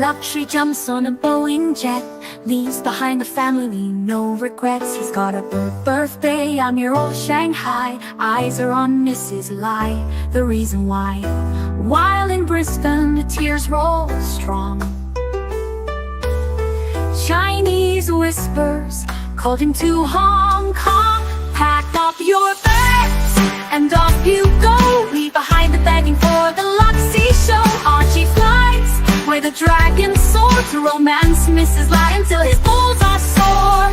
Luxury jumps on a Boeing jet, leaves behind the family, no regrets. He's got a birthday on your old Shanghai. Eyes are on Mrs. Lai, the reason why. While in Brisbane, the tears roll strong. Chinese whispers called him to Hong Kong. Pack up your bags and off you go. Leave behind the begging for the Luxy show. Archie flies where the dragon soared to romance Mrs. Lai until his balls are sore.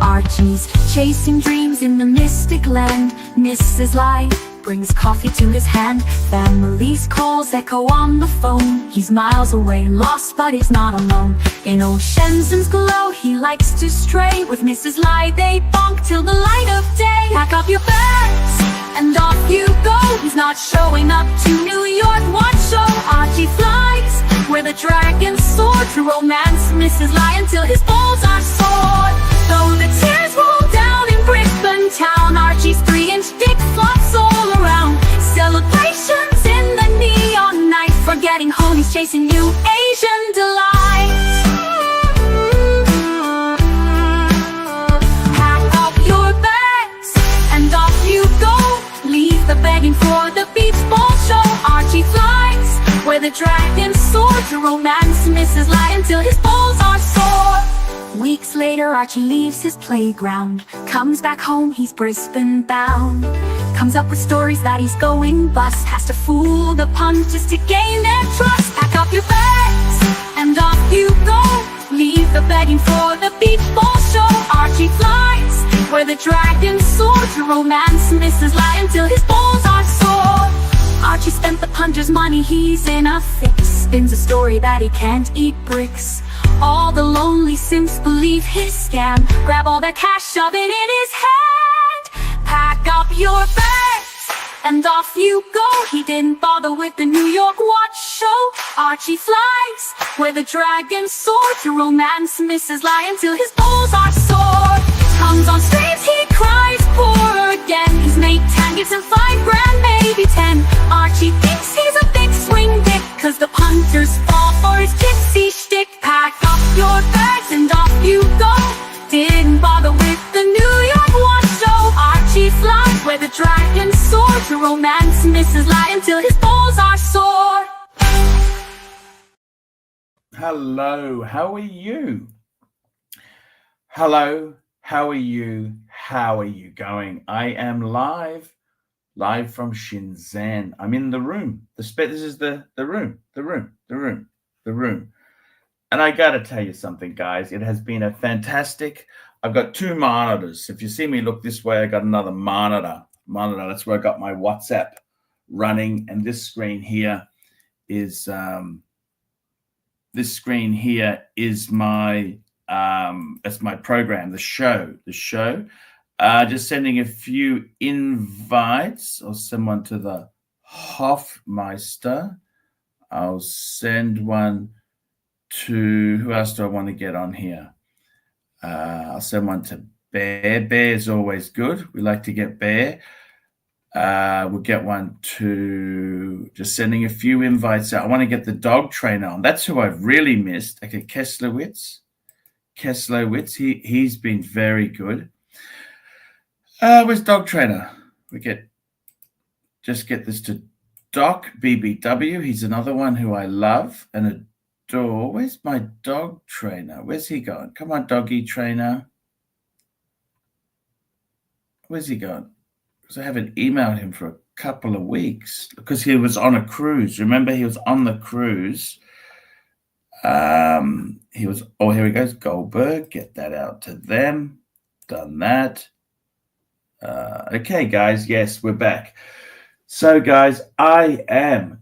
Archie's chasing dreams in the mystic land. Mrs. Lai brings coffee to his hand. Family's calls echo on the phone. He's miles away, lost, but he's not alone. In old Shenzen's glow, he likes to stray. With Mrs. Lai, they bonk till the light of day. Pack up your bags and off you go. He's not showing up to New York, what show? Archie flies where the dragons soar to romance Mrs. Lai until his balls are sore. Though the tears roll down in Brisbane town, Archie's 3-inch dick flops all around. Celebrations in the neon night, forgetting home, he's chasing new Asian delights. Pack up your bags and off you go. Leave the begging for the beach ball show. Archie flies where the dragons soar to romance Mrs. Lai until his balls are sore. Weeks later, Archie leaves his playground, comes back home, he's Brisbane bound. Comes up with stories that he's going bust, has to fool the punters to gain their trust. Pack up your bags and off you go. Leave the begging for the beach ball show. Archie flies where the dragons soar to romance Mrs. Lai until his balls are sore. Archie spent the punter's money, he's in a fix. Spins a story that he can't eat bricks. All the lonely simps believe his scam. Grab all their cash, shove it in his hand. Pack up your bags and off you go. He didn't bother with the New York watch show. Archie flies where the dragons soar to romance Mrs. Lai until his balls are sore. Comes on streams, he cries poor again. His mate 10 gives him $5 grand, maybe 10. Archie thinks he's a big swing dick, cause the punters fall for his gypsy shtick. Pack up your bags and off you go. Didn't bother with the New York watch show. Archie flies where the dragons soar to romance Mrs. Lai until his balls are sore. Hello, how are you? Hello, how are you? How are you going? I am live from Shenzen. I'm in the room. This is the room. And I got to tell you something, guys. It has been a fantastic. I've got two monitors. If you see me look this way, I got another monitor. That's where I got my WhatsApp running. And this screen here is my that's my program, the show. Just sending a few invites. I'll send one to the Hofmeister. I'll send one to, who else do I want to get on here? I'll send one to Bear. Bear is always good. We like to get Bear. We'll get one to, just sending a few invites out. I want to get the dog trainer on. That's who I've really missed. Okay, Kesslowitz, he's been very good. Where's dog trainer? Just get this to Doc BBW. He's another one who I love and adore. Where's my dog trainer? Where's he going? Come on, doggy trainer. Where's he going? Because I haven't emailed him for a couple of weeks because he was on a cruise. Remember, he was on the cruise. He was, oh, here he goes, Goldberg. Get that out to them. Done that. Okay, guys. Yes, we're back. So, guys, I'm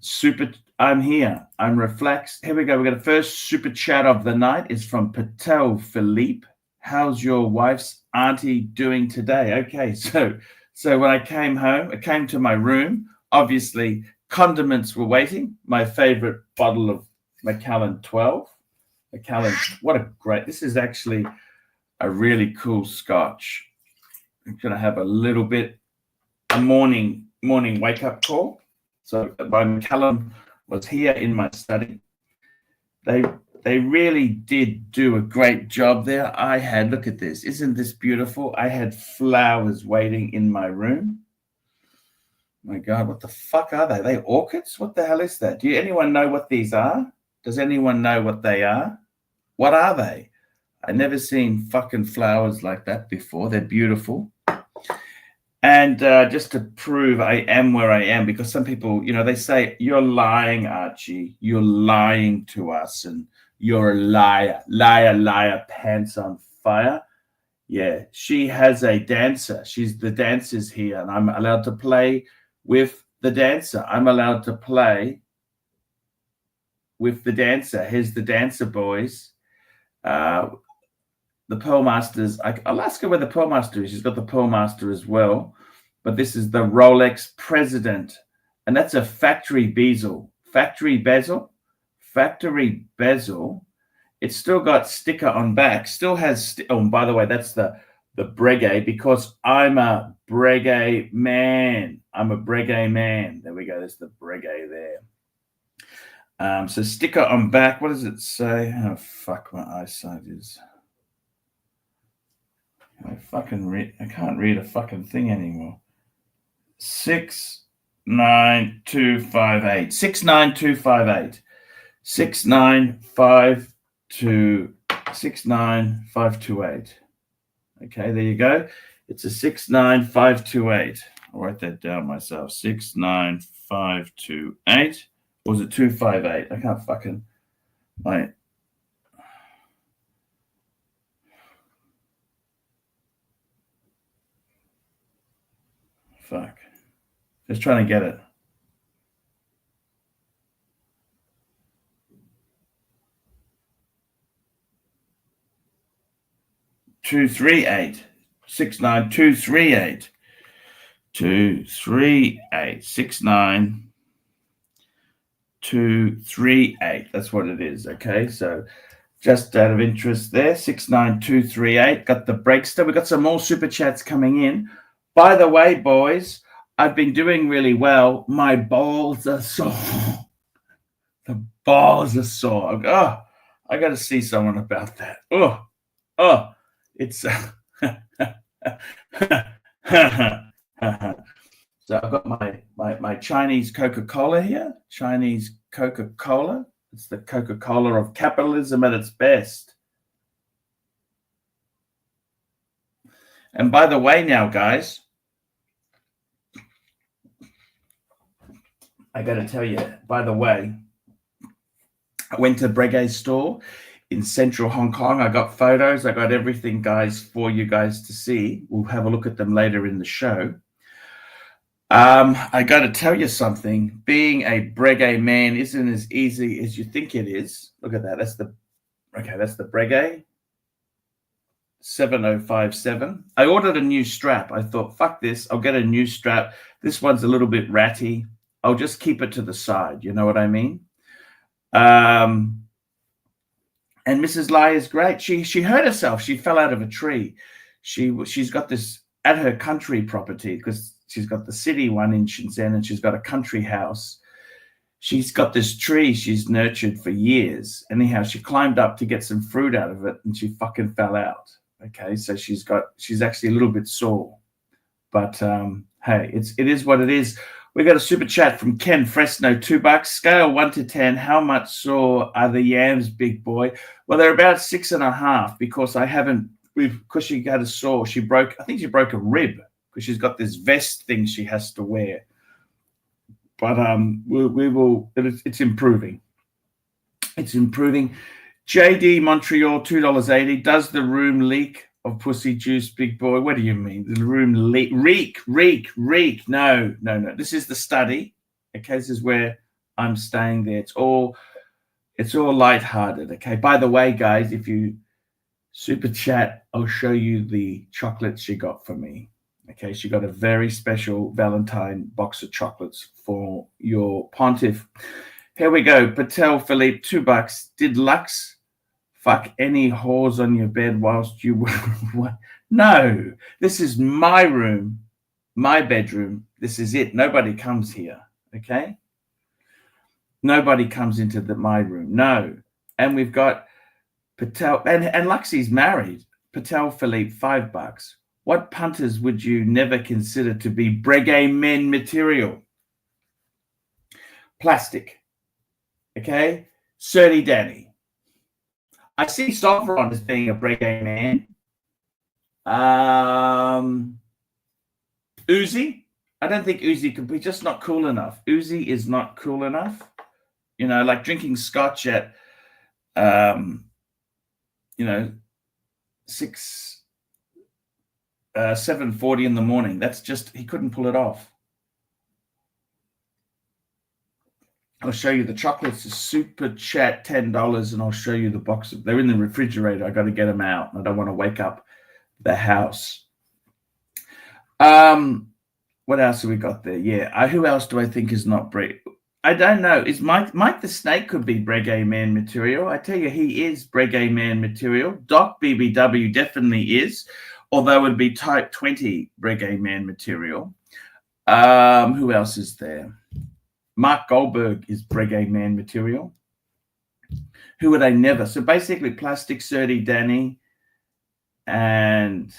here. I'm reflexed. Here we go. We got the first super chat of the night. Is from Patel Philippe. How's your wife's auntie doing today? Okay, so when I came home, I came to my room. Obviously, condiments were waiting. My favorite bottle of Macallan 12. Macallan, what a great, this is actually a really cool scotch. I'm going to have a little bit, a morning wake-up call. So my McCallum was here in my study. They really did do a great job there. I had, look at this, isn't this beautiful? I had flowers waiting in my room. My God, what the fuck are they? Are they orchids? What the hell is that? Do anyone know what these are? Does anyone know what they are? What are they? I never seen fucking flowers like that before. They're beautiful. And just to prove I am where I am, because some people, you know, they say, you're lying, Archie. You're lying to us, and you're a liar. Liar, liar, pants on fire. Yeah, she has a dancer. The dancer's here, and I'm allowed to play with the dancer. I'm allowed to play with the dancer. Here's the dancer, boys. The Pearl Masters. I'll ask her where the Pearl Master is. She's got the Pearl Master as well. But this is the Rolex President. And that's a factory bezel. Factory bezel. Factory bezel. It's still got sticker on back. Still has... oh, and by the way, that's the Breguet, because I'm a Breguet man. I'm a Breguet man. There we go. There's the Breguet there. So sticker on back. What does it say? Oh, fuck, my eyesight is... I can't read a fucking thing anymore. 69258. 69258. 69528. Okay, there you go. It's a 69528. I'll write that down myself. 69528. Or was it 258? I can't fucking... Wait. Fuck. Just trying to get it. Two, 69238. 69238. That's what it is. Okay, so just out of interest there, 69238. Got the breakster. We got some more super chats coming in. By the way, boys, I've been doing really well. My balls are sore. The balls are sore. Oh, I got to see someone about that. Oh, it's... So I've got my Chinese Coca-Cola here. Chinese Coca-Cola. It's the Coca-Cola of capitalism at its best. And by the way now, guys, I got to tell you, by the way, I went to Breguet's store in central Hong Kong. I got photos. I got everything, guys, for you guys to see. We'll have a look at them later in the show. I got to tell you something. Being a Breguet man isn't as easy as you think it is. Look at that. That's the Breguet 7057. I ordered a new strap. I thought, fuck this. I'll get a new strap. This one's a little bit ratty. I'll just keep it to the side. You know what I mean? And Mrs. Lai is great. She hurt herself. She fell out of a tree. She's got this at her country property, because she's got the city one in Shenzen and she's got a country house. She's got this tree she's nurtured for years. Anyhow, she climbed up to get some fruit out of it and she fucking fell out. Okay, so she's actually a little bit sore. But hey, it is what it is. We got a super chat from Ken Fresno, $2. Scale 1 to 10. How much sore are the yams, big boy? Well, they're about 6.5, because because she got a sore. I think she broke a rib, because she's got this vest thing she has to wear. But we will. It's improving. It's improving. JD Montreal, $2.80. Does the room leak of pussy juice, big boy? What do you mean? The room leak? Reek. No. This is the study. Okay, this is where I'm staying there. It's all lighthearted. Okay. By the way, guys, if you super chat, I'll show you the chocolates she got for me. Okay, she got a very special Valentine box of chocolates for your pontiff. Here we go. Patel Philippe, $2. Did Lux fuck any whores on your bed whilst you were... No, this is my room, my bedroom. This is it. Nobody comes here. Okay. Nobody comes into my room. No. And we've got Patel and Luxie's married. Patel Philippe, $5. What punters would you never consider to be Breguet men material? Plastic. Okay. Surly Danny. I see Sovereign as being a Breguet man. Uzi. I don't think Uzi could be, just not cool enough. Uzi is not cool enough. You know, like drinking scotch at, 7:40 in the morning. That's just, he couldn't pull it off. I'll show you the chocolates. Is super chat $10, and I'll show you the box. They're in the refrigerator. I got to get them out. I don't want to wake up the house. What else have we got there? Yeah. Who else do I think is not Breguet? I don't know. Is Mike the Snake could be Breguet man material? I tell you, he is Breguet man material. Doc BBW definitely is, although it'd be type 20 Breguet man material. Who else is there? Mark Goldberg is Breguet man material. Who would I never? So basically Plastic, Surdy, Danny, and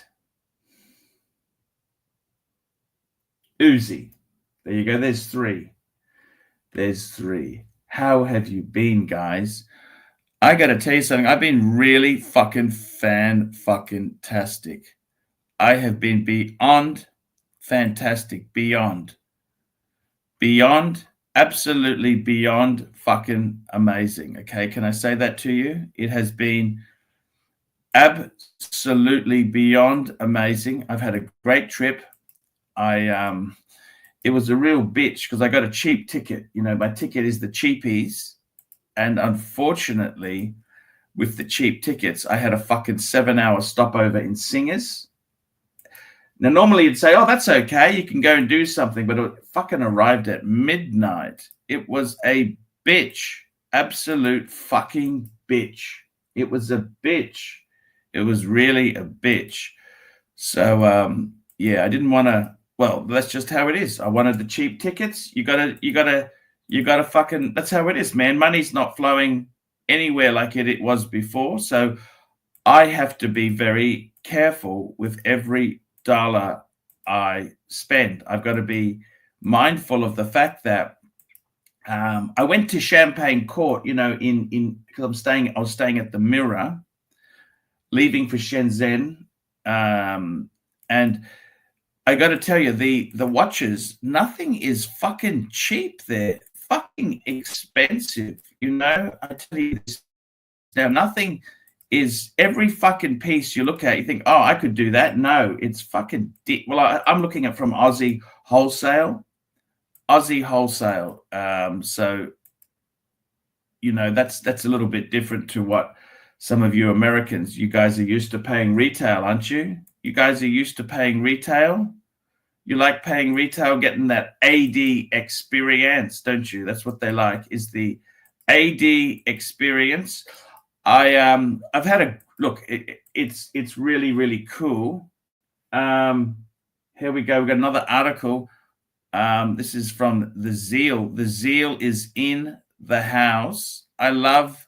Uzi. There you go. There's three. There's three. How have you been, guys? I got to tell you something. I've been really fucking fan-fucking-tastic. I have been beyond fantastic. Beyond, absolutely beyond fucking amazing. Okay, can I say that to you? It has been absolutely beyond amazing. I've had a great trip. It was a real bitch because I got a cheap ticket. You know, my ticket is the cheapies. And unfortunately, with the cheap tickets, I had a fucking 7-hour stopover in Singers. Now, normally you'd say, oh, that's okay. You can go and do something. But it fucking arrived at midnight. It was a bitch. Absolute fucking bitch. It was a bitch. It was really a bitch. So, yeah, I didn't want to. Well, that's just how it is. I wanted the cheap tickets. You gotta fucking, that's how it is, man. Money's not flowing anywhere like it was before. So I have to be very careful with every dollar I spend. I've got to be mindful of the fact that I went to Champagne Court, you know, because I was staying at the Mirror, leaving for Shenzhen, and I got to tell you, the watches, nothing is fucking cheap there. Fucking expensive, you know. I tell you this now, nothing is, every fucking piece you look at, you think, oh, I could do that. No, it's fucking well, I'm looking at from Aussie wholesale. So, you know, that's a little bit different to what some of you Americans, you guys are used to paying retail, aren't you? You guys are used to paying retail. You like paying retail, getting that AD experience, don't you? That's what they like, is the AD experience. I've had a look. It's really, really cool. Here we go. We've got another article. This is from The Zeal. The Zeal is in the house. I love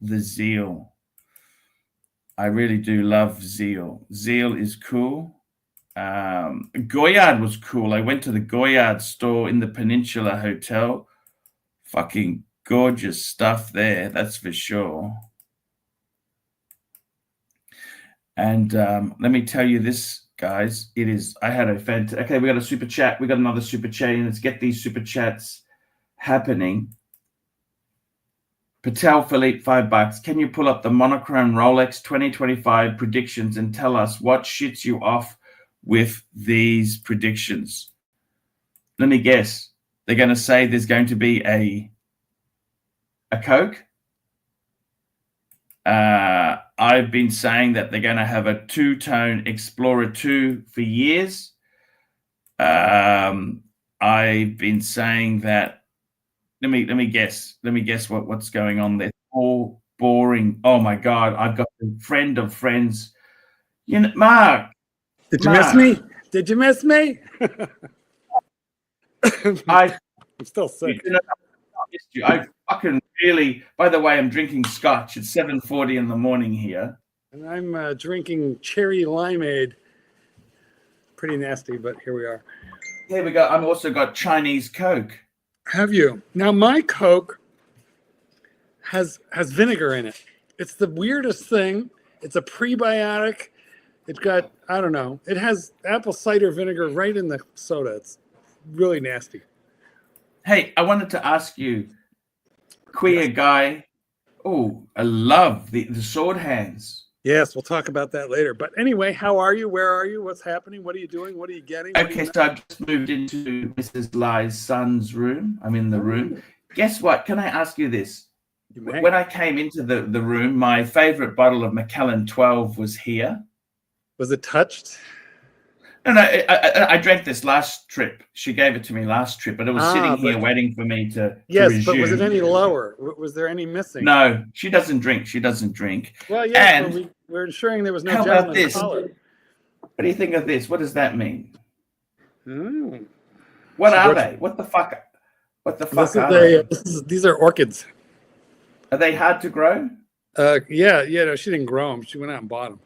The Zeal. I really do love Zeal. Zeal is cool. Goyard was cool. I went to the Goyard store in the Peninsula Hotel. Fucking gorgeous stuff there, that's for sure. And let me tell you this, guys. It is, I had a fantastic, okay, we got a super chat. We got another super chat in. Let's get these super chats happening. Patel Philippe, $5. Can you pull up the monochrome Rolex 2025 predictions and tell us what shits you off with these predictions? Let me guess. They're going to say there's going to be a Coke. I've been saying that they're going to have a two-tone Explorer 2 for years. I've been saying that. Let me guess. Let me guess what's going on there. All boring. Oh my God! I've got a friend of friends. You know, Mark. Did you miss me? Did you miss me? I'm still sick. You know, I missed you. I fucking really. By the way, I'm drinking scotch. It's 7:40 in the morning here. And I'm drinking cherry limeade. Pretty nasty, but here we are. Here we go. I've also got Chinese Coke. Have you? Now my Coke has vinegar in it. It's the weirdest thing. It's a prebiotic. It's got, I don't know. It has apple cider vinegar right in the soda. It's really nasty. Hey, I wanted to ask you, queer guy. Oh, I love the sword hands. Yes, we'll talk about that later. But anyway, how are you? Where are you? What's happening? What are you doing? What are you getting? Okay, so I've just moved into Mrs. Lai's son's room. I'm in the room. Guess what? Can I ask you this? When I came into the room, my favorite bottle of Macallan 12 was here. Was it touched? No, I drank this last trip. She gave it to me last trip, but it was sitting here waiting for me to Yes, resume. but was it any lower? Was there any missing? No, she doesn't drink. She doesn't drink. Well, yeah, and we're ensuring there was no how about gentleman's this? collar. What do you think of this? What does that mean? Mm. What are they? What the fuck? What the fuck are they? These are orchids. Are they hard to grow? Yeah. No, she didn't grow them. She went out and bought them.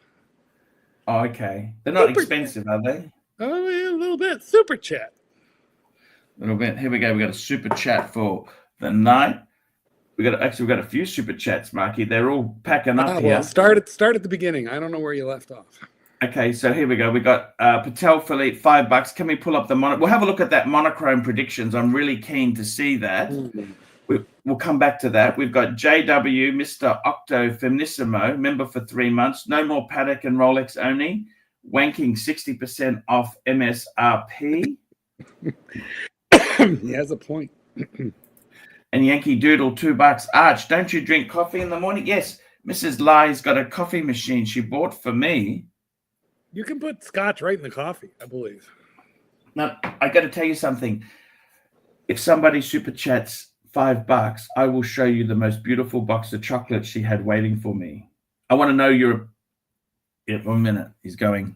Oh, okay. They're not expensive, are they? Oh, yeah, a little bit. Super chat. A little bit. Here we go. We got a super chat for the night. We've got a few super chats, Marky. They're all packing up here. Well, start at the beginning. I don't know where you left off. Okay, so here we go. We got Patel Philippe, $5. Can we pull up the we'll have a look at that monochrome predictions. I'm really keen to see that. Mm-hmm. We'll come back to that. We've got JW, Mr. Octo Femnissimo, member for 3 months. No more Paddock and Rolex only. Wanking 60% off MSRP. He has a point. And Yankee Doodle, $2. Arch, don't you drink coffee in the morning? Yes, Mrs. Lai's got a coffee machine she bought for me. You can put scotch right in the coffee, I believe. Now, I got to tell you something. If somebody super chats $5, I will show you the most beautiful box of chocolates she had waiting for me. I want to know your. Yeah, 1 minute. He's going.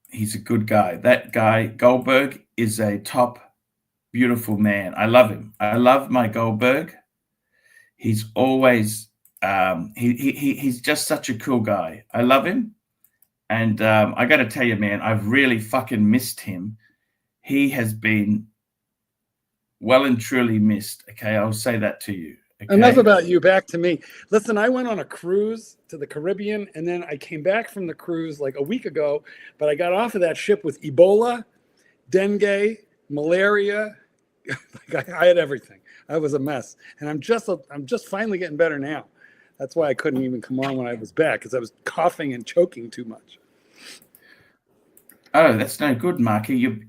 He's a good guy. That guy, Goldberg, is a top, beautiful man. I love him. I love my Goldberg. He's always, he's just such a cool guy. I love him. And I got to tell you, man, I've really fucking missed him. He has been well and truly missed. Okay, I'll say that to you. Okay? Enough about you, back to me. Listen, I went on a cruise to the Caribbean, and then I came back from the cruise like a week ago, but I got off of that ship with Ebola, dengue, malaria. I had everything. I was a mess. And I'm just finally getting better now. That's why I couldn't even come on when I was back, because I was coughing and choking too much. Oh, that's no good, Marky.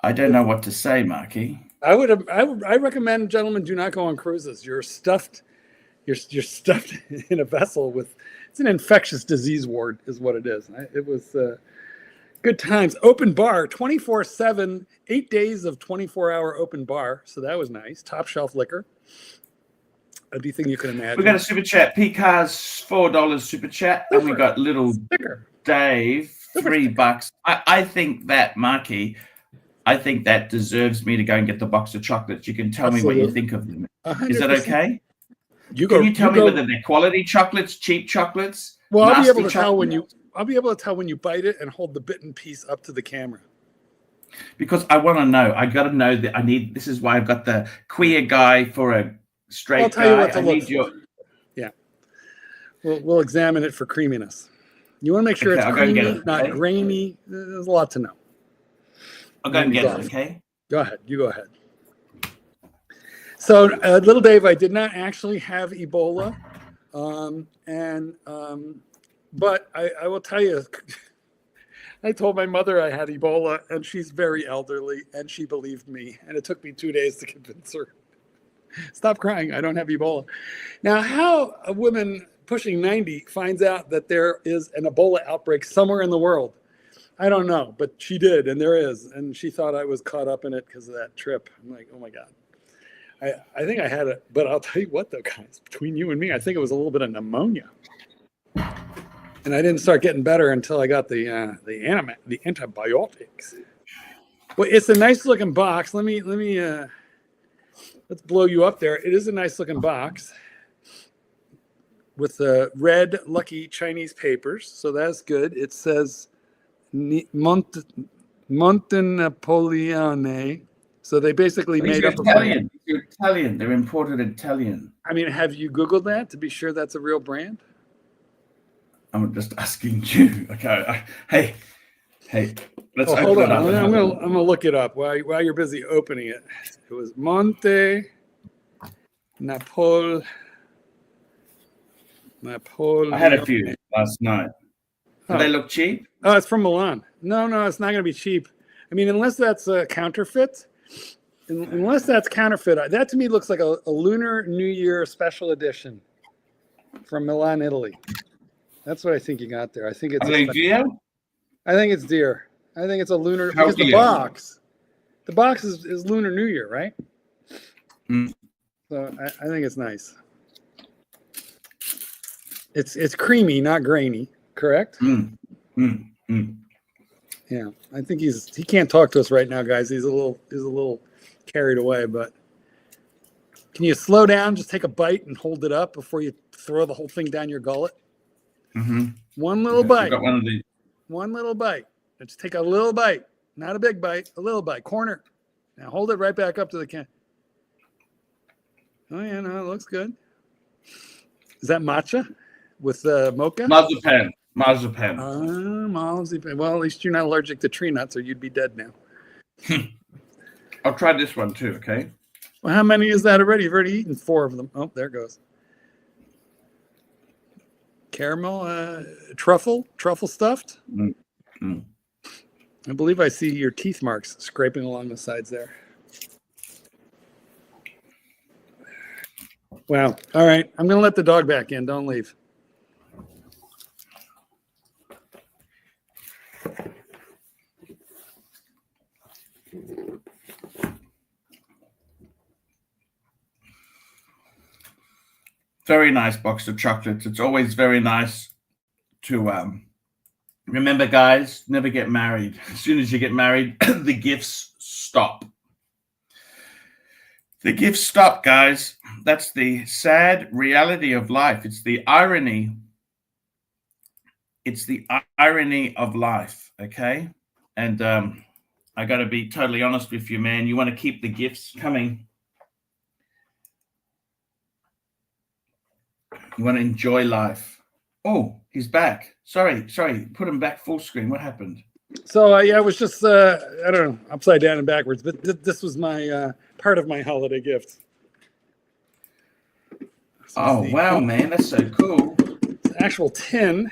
I don't know what to say, Marky. I recommend, gentlemen, do not go on cruises. You're stuffed in a vessel with. It's an infectious disease ward, is what it is. It was good times. Open bar, 24/7, 8 days of 24-hour open bar. So that was nice. Top shelf liquor. Anything you can imagine. We got a super chat. Pcars, $4 super chat, and we got little Dave, $3. I think that, Marky. I think that deserves me to go and get the box of chocolates. You can tell me what you think of them. 100%. Is that okay? Can you tell me whether they're quality chocolates, cheap chocolates? Well, I'll be able to tell when you bite it and hold the bitten piece up to the camera. Because I want to know. I got to know that this is why I've got the queer guy for a straight I'll tell guy. you what to look for. Yeah. We'll examine it for creaminess. You want to make sure it's creamy, not grainy. There's a lot to know. I'll go and get it, okay? Go ahead. You go ahead. So, little Dave, I did not actually have Ebola. But I will tell you, I told my mother I had Ebola, and she's very elderly, and she believed me. And it took me 2 days to convince her. Stop crying. I don't have Ebola. Now, how a woman pushing 90 finds out that there is an Ebola outbreak somewhere in the world, I don't know, but she did, and there is. And she thought I was caught up in it because of that trip. I'm like, oh, my God. I think I had it. But I'll tell you what, though, guys, between you and me, I think it was a little bit of pneumonia. And I didn't start getting better until I got the antibiotics. Well, it's a nice looking box. Let's blow you up there. It is a nice looking box with the red lucky Chinese papers. So that's good. It says Montenapoleone. So they basically made up Italian. You're Italian. They're imported Italian. I mean, have you Googled that to be sure that's a real brand? I'm just asking you. Okay. Hey. Let's open hold on. it up. I'm gonna look it up while you're busy opening it. It was Monte Napol. I had a few last night. Do they look cheap? Oh, it's from Milan. No, it's not going to be cheap. I mean, unless that's a counterfeit. That to me looks like a Lunar New Year special edition from Milan, Italy. That's what I think you got there. I think it's. Are they deer? I think it's deer. I think it's a lunar How because deer? the box is Lunar New Year, right? Mm. So I think it's nice. It's creamy, not grainy, correct? Yeah, I think he can't talk to us right now, guys. He's a little carried away, but can you slow down, just take a bite and hold it up before you throw the whole thing down your gullet? Mm-hmm. One little bite. Got one of these. One little bite. Let's take a little bite, not a big bite, a little bite. Corner. Now hold it right back up to the can. Oh yeah, no, it looks good. Is that matcha with mocha? Marzipan. Marzipan. Well, at least you're not allergic to tree nuts, or you'd be dead now. I'll try this one too. Okay. Well, how many is that already? You've already eaten 4 of them. Oh, there it goes. Caramel, truffle stuffed. Mm. I believe I see your teeth marks scraping along the sides there. Wow. All right. I'm going to let the dog back in. Don't leave. Very nice box of chocolates. It's always very nice to remember, guys, never get married. As soon as you get married, the gifts stop. The gifts stop, guys. That's the sad reality of life. It's the irony. It's the irony of life, okay? And I got to be totally honest with you, man. You want to keep the gifts coming. You want to enjoy life. Oh, he's back. Sorry. Put him back full screen. What happened? So, yeah, it was just, I don't know, upside down and backwards. But this was my part of my holiday gift. Oh, wow, man. That's so cool. It's an actual tin,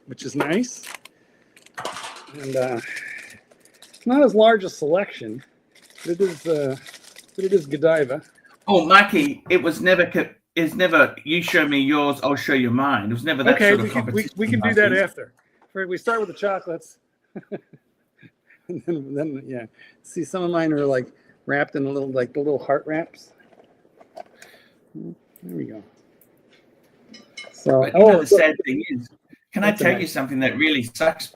which is nice. And it's not as large a selection. But it is Godiva. Oh, Mikey, it was never... It's never you show me yours, I'll show you mine. It was never that sort of competition. We can do that after. We start with the chocolates. and then yeah. See, some of mine are like wrapped in the little heart wraps. There we go. So the sad thing is, can I tell you something that really sucks?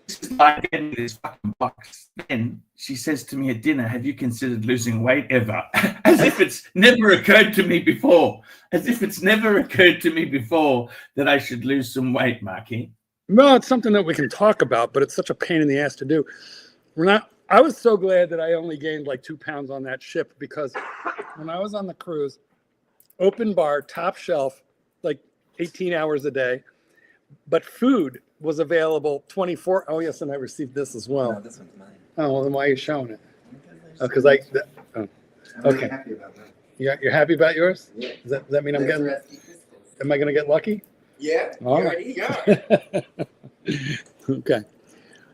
This is like getting this fucking box. Then she says to me at dinner, "Have you considered losing weight ever?" As if it's never occurred to me before. As if it's never occurred to me before that I should lose some weight, Marky. No, it's something that we can talk about, but it's such a pain in the ass to do. I was so glad that I only gained like 2 pounds on that ship, because when I was on the cruise, open bar, top shelf, like 18 hours a day, but food was available 24. Oh, yes, and I received this as well. No, this one's mine. Oh, well, then why are you showing it? Because I'm okay. really happy about that. You're happy about yours? Yeah. Does that mean I'm There's getting? Rusty Crystals. Am I going to get lucky? Yeah, All you right. already are. Okay.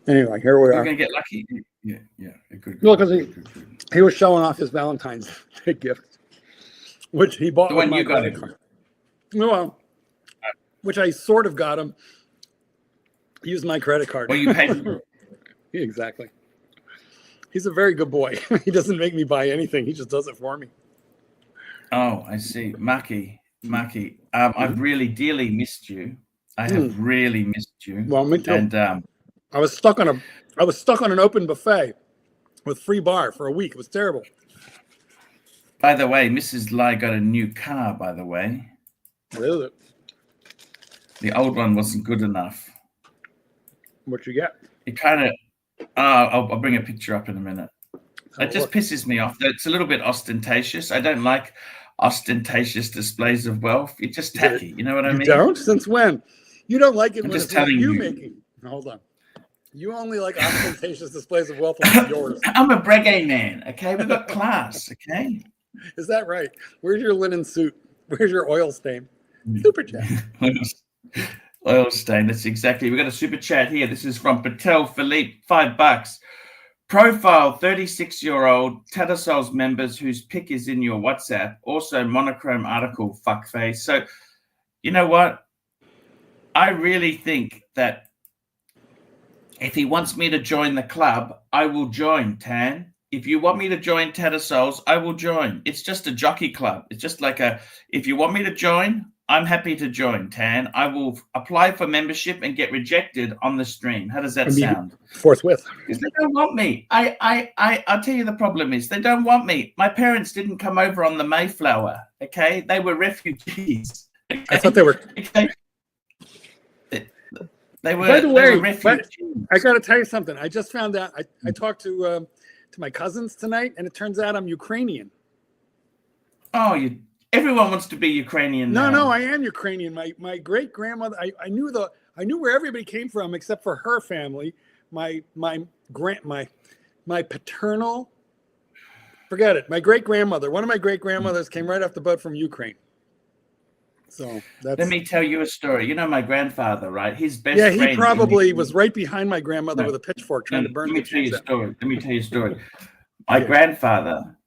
Anyway, here we You're are. gonna get lucky. Yeah. Good. Well, because he was showing off his Valentine's Day gift, which he bought The with one my you got credit him. card. Well, which I sort of got him. Used my credit card. Well, you paid for it. Exactly. He's a very good boy. He doesn't make me buy anything. He just does it for me. Oh, I see. Maki, I've really dearly missed you. I have really missed you. Well, me too. And I was stuck on an open buffet with free bar for a week. It was terrible. By the way, Mrs. Lai got a new car, by the way. What is it? The old one wasn't good enough. What you get? It kind of, I'll bring a picture up in a minute. It just look. pisses me off. It's a little bit ostentatious. I don't like ostentatious displays of wealth. It's just tacky. You know what I mean? You don't? Since when? You don't like it I'm when just it's not telling you you. making. Hold on. You only like ostentatious displays of wealth when it's yours. I'm a breguet man, okay? We've got class, okay? Is that right? Where's your linen suit? Where's your oil stain? Super chat. Oil stain, that's exactly. We've got a super chat here. This is from Patel Philippe, $5. Profile 36-year-old Tatterstalls members whose pic is in your WhatsApp. Also monochrome article, fuckface. So, you know what? I really think that if he wants me to join the club, I will join, Tan. If you want me to join Tatterstalls, I will join. It's just a jockey club. It's just like if you want me to join, I'm happy to join, Tan. I will apply for membership and get rejected on the stream. How does that sound? Forthwith. Because they don't want me. I'll tell you the problem is they don't want me. My parents didn't come over on the Mayflower, okay? They were refugees. Okay? I thought they were. Okay? They were, By the way, refugees. I got to tell you something. I just found out. I talked to my cousins tonight, and it turns out I'm Ukrainian. Oh, everyone wants to be Ukrainian now. No, I am Ukrainian. My great grandmother. I knew where everybody came from except for her family. My paternal. Forget it. My great grandmother. One of my great grandmothers came right off the boat from Ukraine. So that's. Let me tell you a story. You know my grandfather, right? His best friend. Yeah, he probably was right behind my grandmother with a pitchfork trying to burn. Let me tell you a story. My grandfather,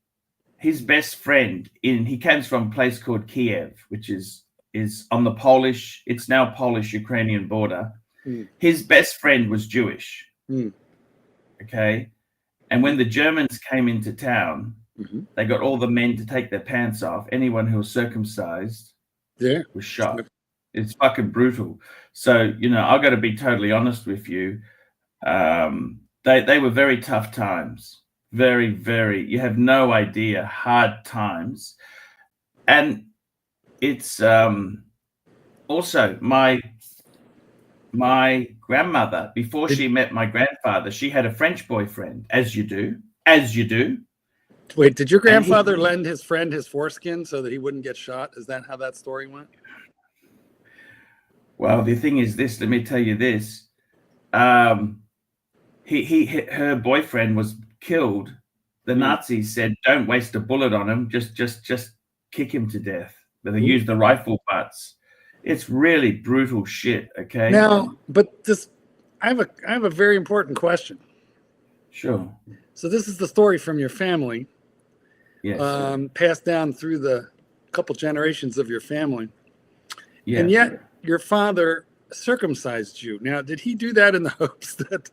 his best friend he comes from a place called Kiev, which is on the Polish. It's now Polish-Ukrainian border. His best friend was Jewish. Okay, and when the Germans came into town, they got all the men to take their pants off. Anyone who was circumcised. Yeah, was shot. It's fucking brutal. So, I've got to be totally honest with you. They were very tough times. Very, very, you have no idea, hard times. And it's also my grandmother, before she met my grandfather, she had a French boyfriend, as you do. Wait, did your grandfather lend his friend his foreskin so that he wouldn't get shot? Is that how that story went? Well, the thing is this. Let me tell you this. Her boyfriend was killed. The Nazis said, "Don't waste a bullet on him. Just kick him to death." But they used the rifle butts. It's really brutal shit. Okay. Now, but I have a very important question. Sure. So this is the story from your family. Yes. Passed down through the couple generations of your family. Yeah. And yet your father circumcised you. Now, did he do that in the hopes that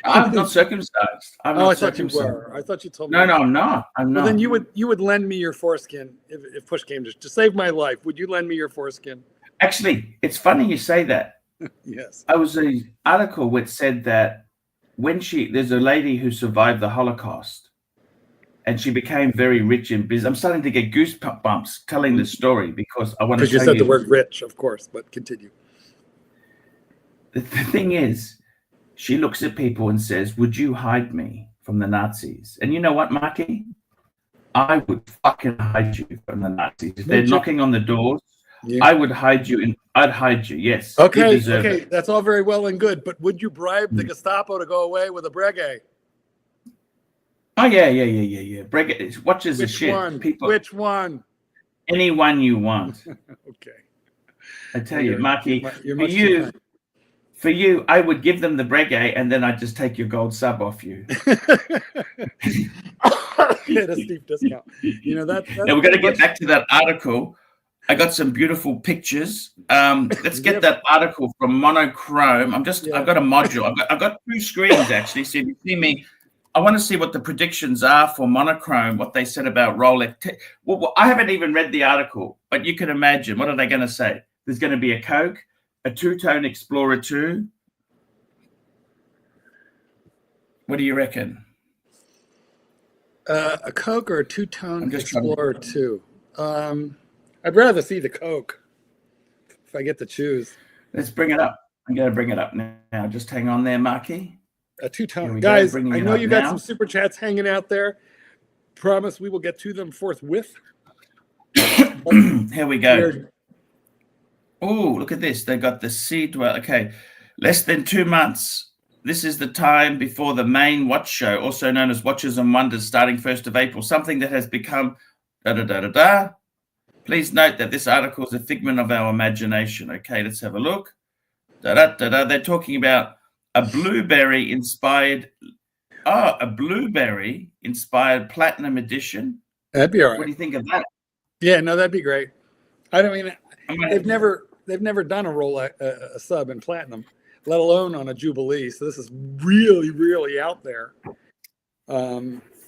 I'm not circumcised? I thought you were. I thought you told me. No, I'm not. Well, then you would lend me your foreskin if push came to save my life. Would you lend me your foreskin? Actually, it's funny you say that. Yes. I was an article which said that there's a lady who survived the Holocaust and she became very rich in business. I'm starting to get goosebumps telling this story because I want to show you. Because you said the word rich, of course, but continue. The thing is, she looks at people and says, "Would you hide me from the Nazis?" And you know what, Marky? I would fucking hide you from the Nazis. If they're knocking on the doors, I would hide you. I'd hide you, yes. Okay, that's all very well and good, but would you bribe the Gestapo to go away with a breguet? Oh, yeah. Breguet watches the shit. Which one? Anyone you want. Okay. I tell you, Marky, for you, I would give them the breguet and then I'd just take your gold sub off you. Get a steep discount. That's now we're going to get back to that article. I got some beautiful pictures. Let's get that article from Monochrome. I've got a module. I've got two screens actually. So if you see me, I want to see what the predictions are for Monochrome, what they said about Rolex. Well, I haven't even read the article, but you can imagine. What are they going to say? There's going to be a Coke, a two-tone Explorer 2. What do you reckon? A Coke or a I'm two-tone just trying to- Explorer 2? I'd rather see the Coke if I get to choose. Let's bring it up. I'm going to bring it up now. Just hang on there, Marky. A Here two-tone. we go, Guys, bringing I it know up you got now. some super chats hanging out there. Promise we will get to them forthwith. Here we go. We're- Oh, look at this. They got the seed. Well, okay. Less than 2 months. This is the time before the main watch show, also known as Watches and Wonders, starting 1st of April, something that has become da-da-da-da-da. Please note that this article is a figment of our imagination. Okay, let's have a look. Da-da-da-da. They're talking about a blueberry-inspired platinum edition. That'd be all What do right. you think of that? Yeah, no, that'd be great. I don't mean I'm gonna- they've never done a Rolex a sub in platinum, let alone on a Jubilee. So this is really out there. I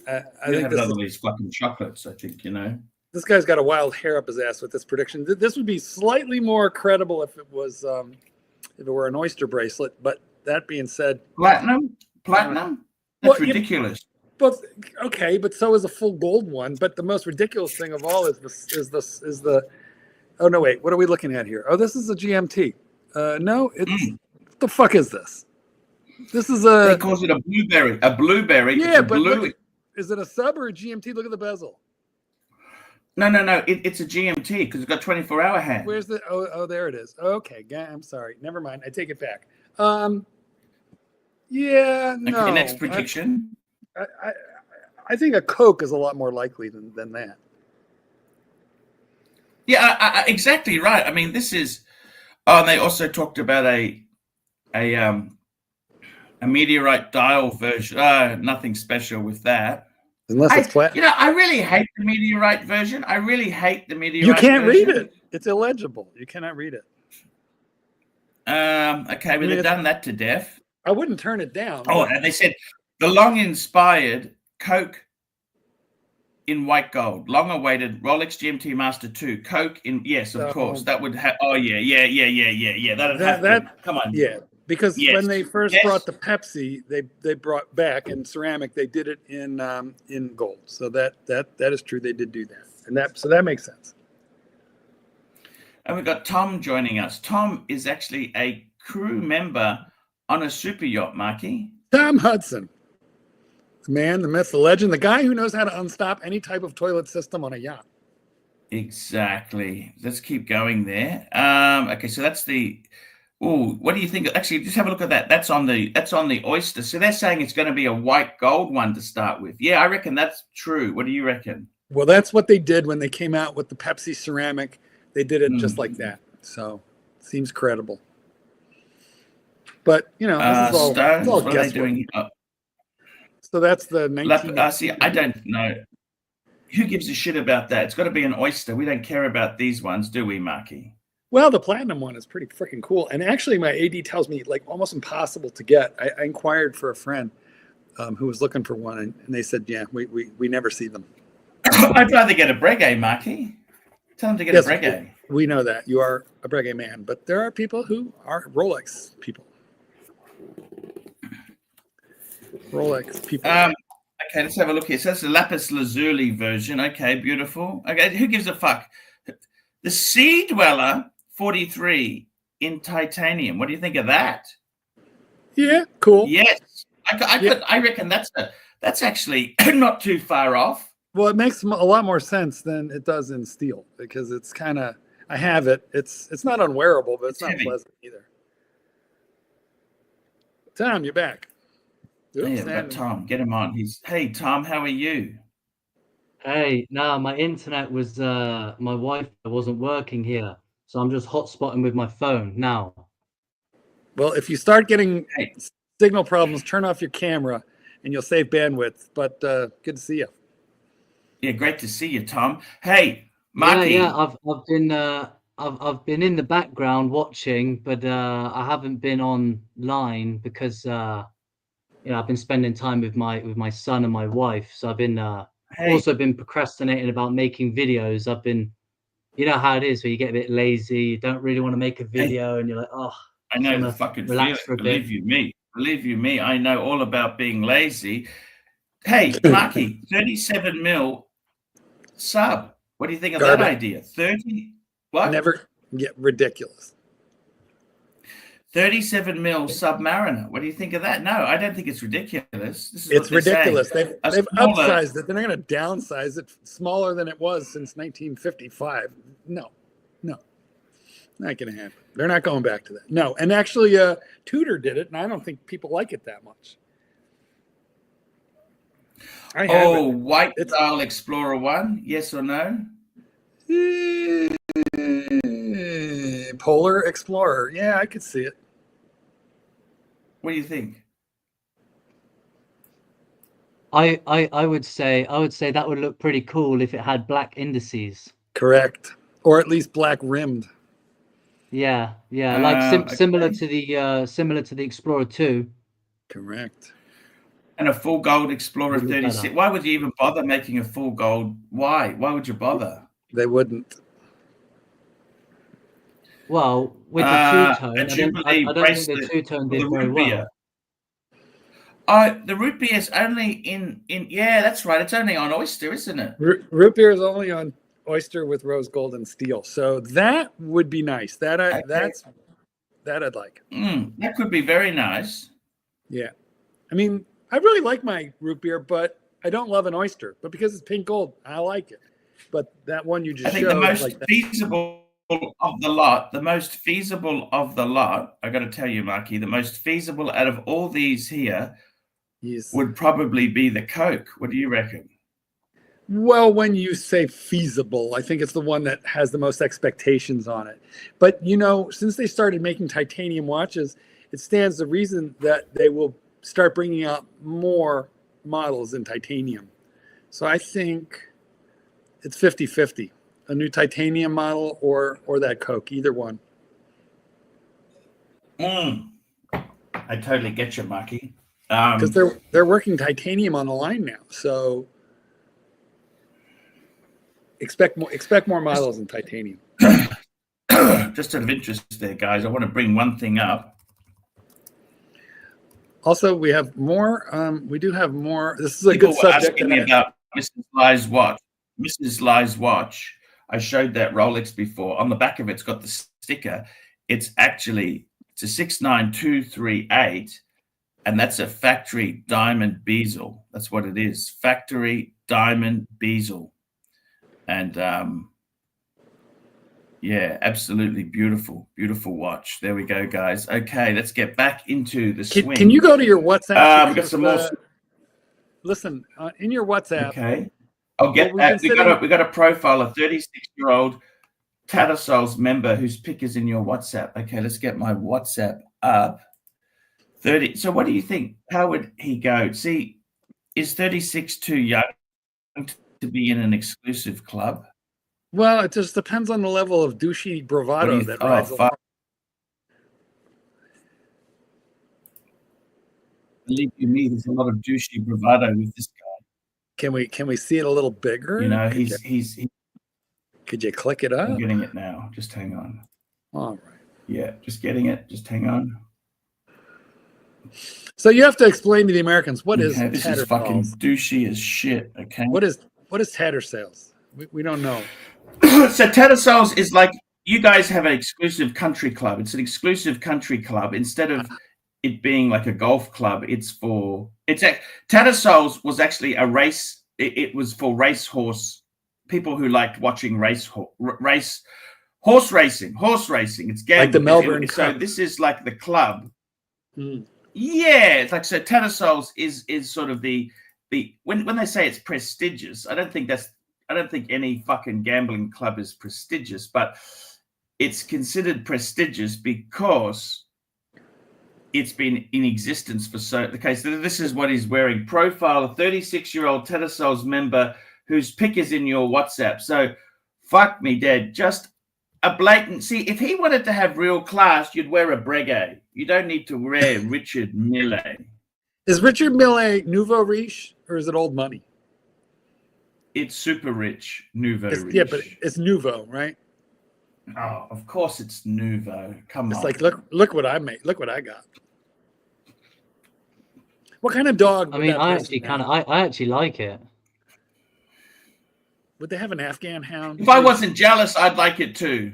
I think have another of these fucking chocolates, I think, you know. this guy's got a wild hair up his ass with this prediction. This would be slightly more credible if it was if it were an oyster bracelet. But that being said, Platinum? That's ridiculous. but okay, but so is a full gold one. But the most ridiculous thing of all is the. Oh no! Wait, what are we looking at here? Oh, this is a GMT. No, it's what the fuck is this? This is They a calls it a blueberry. A blueberry. yeah, It's a but blue. look, is it a sub or a GMT? Look at the bezel. No. It's a GMT because it's got 24-hour hand. Where's the? Oh, there it is. Okay, I'm sorry. Never mind. I take it back. Yeah, no. Okay, next prediction. I think a Coke is a lot more likely than that. Yeah, exactly right. I mean, this is. Oh, and they also talked about a meteorite dial version. Nothing special with that. Unless it's flat. You know, I really hate the meteorite version. I really hate the meteorite. You can't read version. it. It's illegible. You cannot read it. Okay, well, they've done that to death. I wouldn't turn it down. Oh, and they said the long-inspired Coke in white gold, long-awaited Rolex GMT Master 2, Coke in yes, of course. That would have. Oh yeah. That'd have to, come on. Yeah, because Yes. when they first Yes. brought the Pepsi, they brought back in ceramic. They did it in gold. So that is true. They did do that, and that makes sense. And we've got Tom joining us. Tom is actually a crew member on a super yacht, Marky. Tom Hudson, the man, the myth, the legend, the guy who knows how to unstop any type of toilet system on a yacht. Exactly. Let's keep going there. Okay, so that's the. Oh, what do you think? Actually, just have a look at that. That's on the oyster. So they're saying it's going to be a white gold one to start with. Yeah, I reckon that's true. What do you reckon? Well, that's what they did when they came out with the Pepsi ceramic. They did it just like that. So seems credible. But you know, this is all, Stones. it's all What are they guesswork. doing? So that's the 19. See, I don't know. Who gives a shit about that? It's got to be an oyster. We don't care about these ones, do we, Marky? Well, the platinum one is pretty freaking cool. And actually, my AD tells me like almost impossible to get. I inquired for a friend who was looking for one, and they said, yeah, we never see them. I'd rather get a Breguet, Marky. Tell them to get a Breguet. We know that you are a Breguet man, but there are people who are Rolex people. Rolex people. Okay, let's have a look here. So that's the lapis lazuli version. Okay, beautiful. Okay, who gives a fuck? The Sea Dweller 43 in titanium. What do you think of that? Yeah, cool. Yes, I reckon that's actually not too far off. Well, it makes a lot more sense than it does in steel because it's kind of. I have it. It's not unwearable, but it's not heavy. pleasant either. Tom, you're back. Oops, Yeah, but Tom, get him on. Hey Tom, how are you? Hey, no, my internet was my Wi-Fi wasn't working here, so I'm just hotspotting with my phone now. Well, if you start getting signal problems, turn off your camera, and you'll save bandwidth. But good to see you. Yeah, great to see you, Tom. Hey, Marky. Yeah, I've been in the background watching, but I haven't been online because I've been spending time with my son and my wife. So I've been also been procrastinating about making videos. I've been, you know how it is where you get a bit lazy, you don't really want to make a video, and you're like, oh, I know the fucking feeling. Believe you me, I know all about being lazy. Hey, Marky, 37 mil sub. What do you think of that Garbage. idea? 30, what? Never get ridiculous. 37 mil Submariner. What do you think of that? No, I don't think it's ridiculous. This is It's what they're ridiculous. saying. They've smaller- upsized it. They're not going to downsize it smaller than it was since 1955. No, not going to happen. They're not going back to that. No, and actually, Tudor did it, and I don't think people like it that much. I have Oh, it. White Style Explorer 1, yes or no? Polar Explorer. Yeah, I could see it. What do you think? I would say that would look pretty cool if it had black indices. Correct, or at least black rimmed. Yeah, like similar okay. to the Explorer 2. Correct. And a full gold Explorer Would look 36. better. Why would you even bother making a full gold? Why? Why would you bother? They wouldn't. Well, with the two-tone, a I Jubilee don't think the bracelet two-tone for did the very root well. beer. Oh, the root beer is only in yeah, that's right. It's only on oyster, isn't it? Root beer is only on oyster with rose gold and steel, so that would be nice. That I'd like. That could be very nice. Yeah, I mean, I really like my root beer, but I don't love an oyster. But because it's pink gold, I like it. But that one you just I think showed, the most like that. feasible of the lot, I got to tell you, Marky, the most feasible out of all these here would probably be the Coke. What do you reckon? Well, when you say feasible, I think it's the one that has the most expectations on it. But, you know, since they started making titanium watches, it stands to reason that they will start bringing out more models in titanium. So I think it's 50-50, a new titanium model or that Coke, either one. I totally get you, Marky. Because they're working titanium on the line now. So expect more models in titanium. Just out of interest there, guys, I want to bring one thing up. Also, we have more. We do have more. This is a People good were subject. asking me about Mrs. Lai's watch. Mrs. Lai's watch. I showed that Rolex before. On the back of it's got the sticker. It's a 69238, and that's a factory diamond bezel. That's what it is. Factory diamond bezel. And yeah, absolutely beautiful watch. There we go, guys. Okay, let's get back into the swing. Can you go to your WhatsApp? We got some more. Listen, in your WhatsApp. Okay, I'll get that. We got a profile, a 36-year-old Tatterstalls member whose pic is in your WhatsApp. Okay, let's get my WhatsApp up. 30. So, what do you think? How would he go? See, is 36 too young to be in an exclusive club? Well, it just depends on the level of douchey bravado that rides along. Believe you me, there's a lot of douchey bravado with this guy. Can we see it a little bigger? You know, Could you click it up? I'm getting it now. Just hang on. All right. Yeah, just getting it. Just hang on. So you have to explain to the Americans what is this is fucking douchey as shit. Okay. What is Tatterstalls? We don't know. So Tatterstalls is like, you guys have an exclusive country club. It's an exclusive country club. Instead of it being like a golf club, Tatterstalls was actually a race. It was for racehorse people who liked watching horse racing. It's gambling. Like the Melbourne So Cup. this is like the club. Yeah, it's like, so Tatterstalls is sort of the when they say it's prestigious, I don't think any fucking gambling club is prestigious, but it's considered prestigious because it's been in existence for so. Okay, so this is what he's wearing. Profile: a 36-year-old Tatterstalls member whose pic is in your WhatsApp. So, fuck me dead. Just a blatant. See, if he wanted to have real class, you'd wear a Breguet. You don't need to wear Richard Mille. Is Richard Mille nouveau riche or is it old money? It's super rich, nouveau riche. Yeah, but it's nouveau, right? Oh, of course it's nouveau. Come on. It's like, look what I made. Look what I got. What kind of dog? I would mean, that I person actually have? I actually like it. Would they have an Afghan hound? If I wasn't jealous, I'd like it too.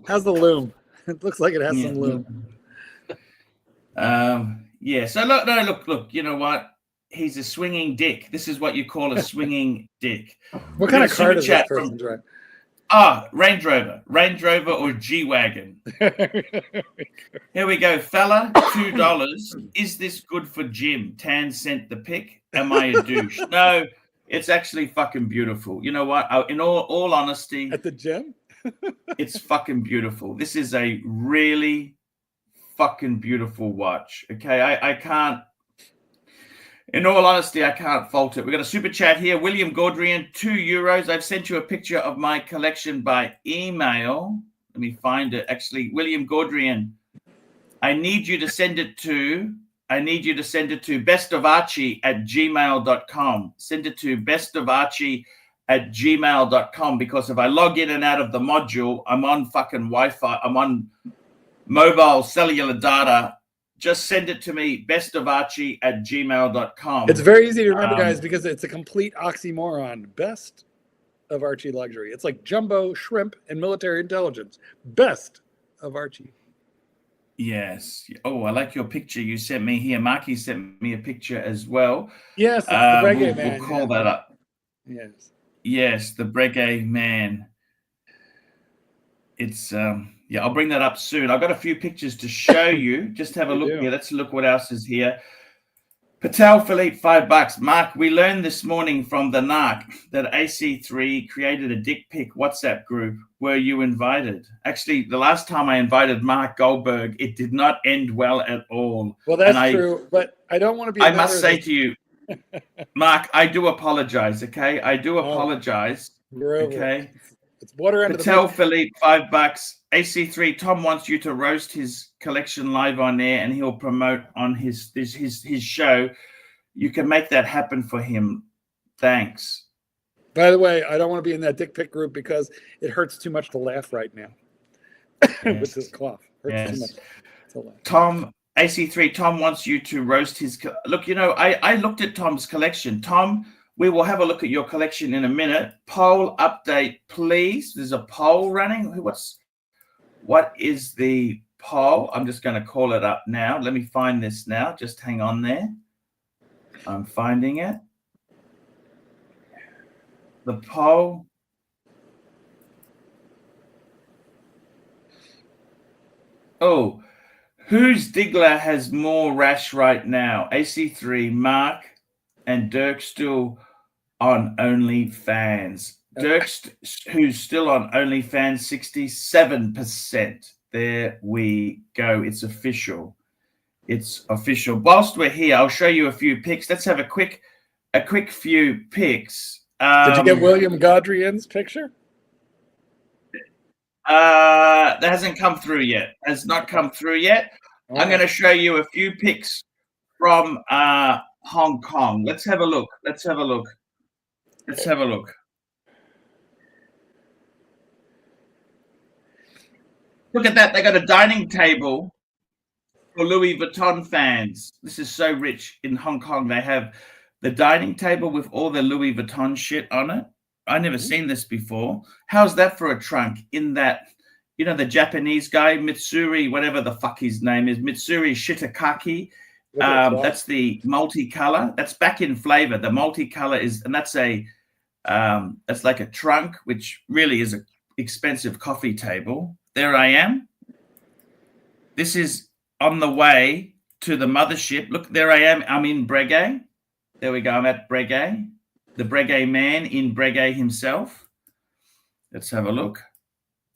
How's the loom? It looks like it has Yeah. some loom. Yeah. So look. You know what? He's a swinging dick. This is what you call a swinging dick. What kind of Super car does this chat from- person drive? Range Rover or G-Wagon. Here we go, fella. $2. Is this good for Jim? Tan sent the pic. Am I a douche? No, it's actually fucking beautiful. You know what? In all honesty, At the gym? it's fucking beautiful. This is a really fucking beautiful watch. Okay, I can't. In all honesty, I can't fault it. We got a super chat here. William Gaudrian, €2. I've sent you a picture of my collection by email. Let me find it. Actually, William Gaudrian, I need you to send it to bestofarchie@gmail.com. Send it to bestofarchie@gmail.com, because if I log in and out of the module, I'm on fucking Wi-Fi. I'm on mobile cellular data. Just send it to me, bestofarchie@gmail.com. It's very easy to remember, guys, because it's a complete oxymoron. Best of Archie Luxury. It's like jumbo shrimp and military intelligence. Best of Archie. Yes. Oh, I like your picture you sent me here. Marky sent me a picture as well. Yes, it's the reggae man. We'll call that up. Yes. Yes, the reggae man. It's yeah, I'll bring that up soon. I've got a few pictures to show you. Just have a look here. Let's look what else is here. Patel Philippe, $5. Mark, we learned this morning from the NARC that AC3 created a dick pic WhatsApp group. Were you invited? Actually, the last time I invited Mark Goldberg, it did not end well at all. Well, that's true, but I don't want to be. I must say to you, Mark, I do apologize. Okay, I do apologize. Okay. It's water under Patel the Philippe, $5. AC3, Tom wants you to roast his collection live on air, and he'll promote on his show. You can make that happen for him. Thanks. By the way, I don't want to be in that dick pic group because it hurts too much to laugh right now. Yes. With this cough. Hurts too much to laugh. Tom, AC3, Tom wants you to roast his... Look, you know, I looked at Tom's collection. Tom, we will have a look at your collection in a minute. Poll update, please. There's a poll running. What is the poll? I'm just going to call it up now. Let me find this now. Just hang on there. I'm finding it. The poll. Oh, whose Diggler has more rash right now? AC3, Mark, and Dirk still on OnlyFans. Dirk's, who's still on OnlyFans, 67%. There we go. It's official. It's official. Whilst we're here, I'll show you a few pics. Let's have a quick few pics. Did you get William Gaudrian's picture? That hasn't come through yet. Has not come through yet. Oh. I'm going to show you a few pics from Hong Kong. Let's have a look. Let's have a look. Let's have a look. Look at that. They got a dining table for Louis Vuitton fans. This is so rich. In Hong Kong, they have the dining table with all the Louis Vuitton shit on it. I never seen this before. How's that for a trunk? In that, you know, the Japanese guy, Mitsuri, whatever the fuck his name is, Mitsuri Shitakaki. That's the multicolor. That's back in flavor. The multicolor is, and that's like a trunk, which really is an expensive coffee table. There I am. This is on the way to the mothership. Look, there I am. I'm in Breguet. There we go. I'm at Breguet. The Breguet man in Breguet himself. Let's have a look.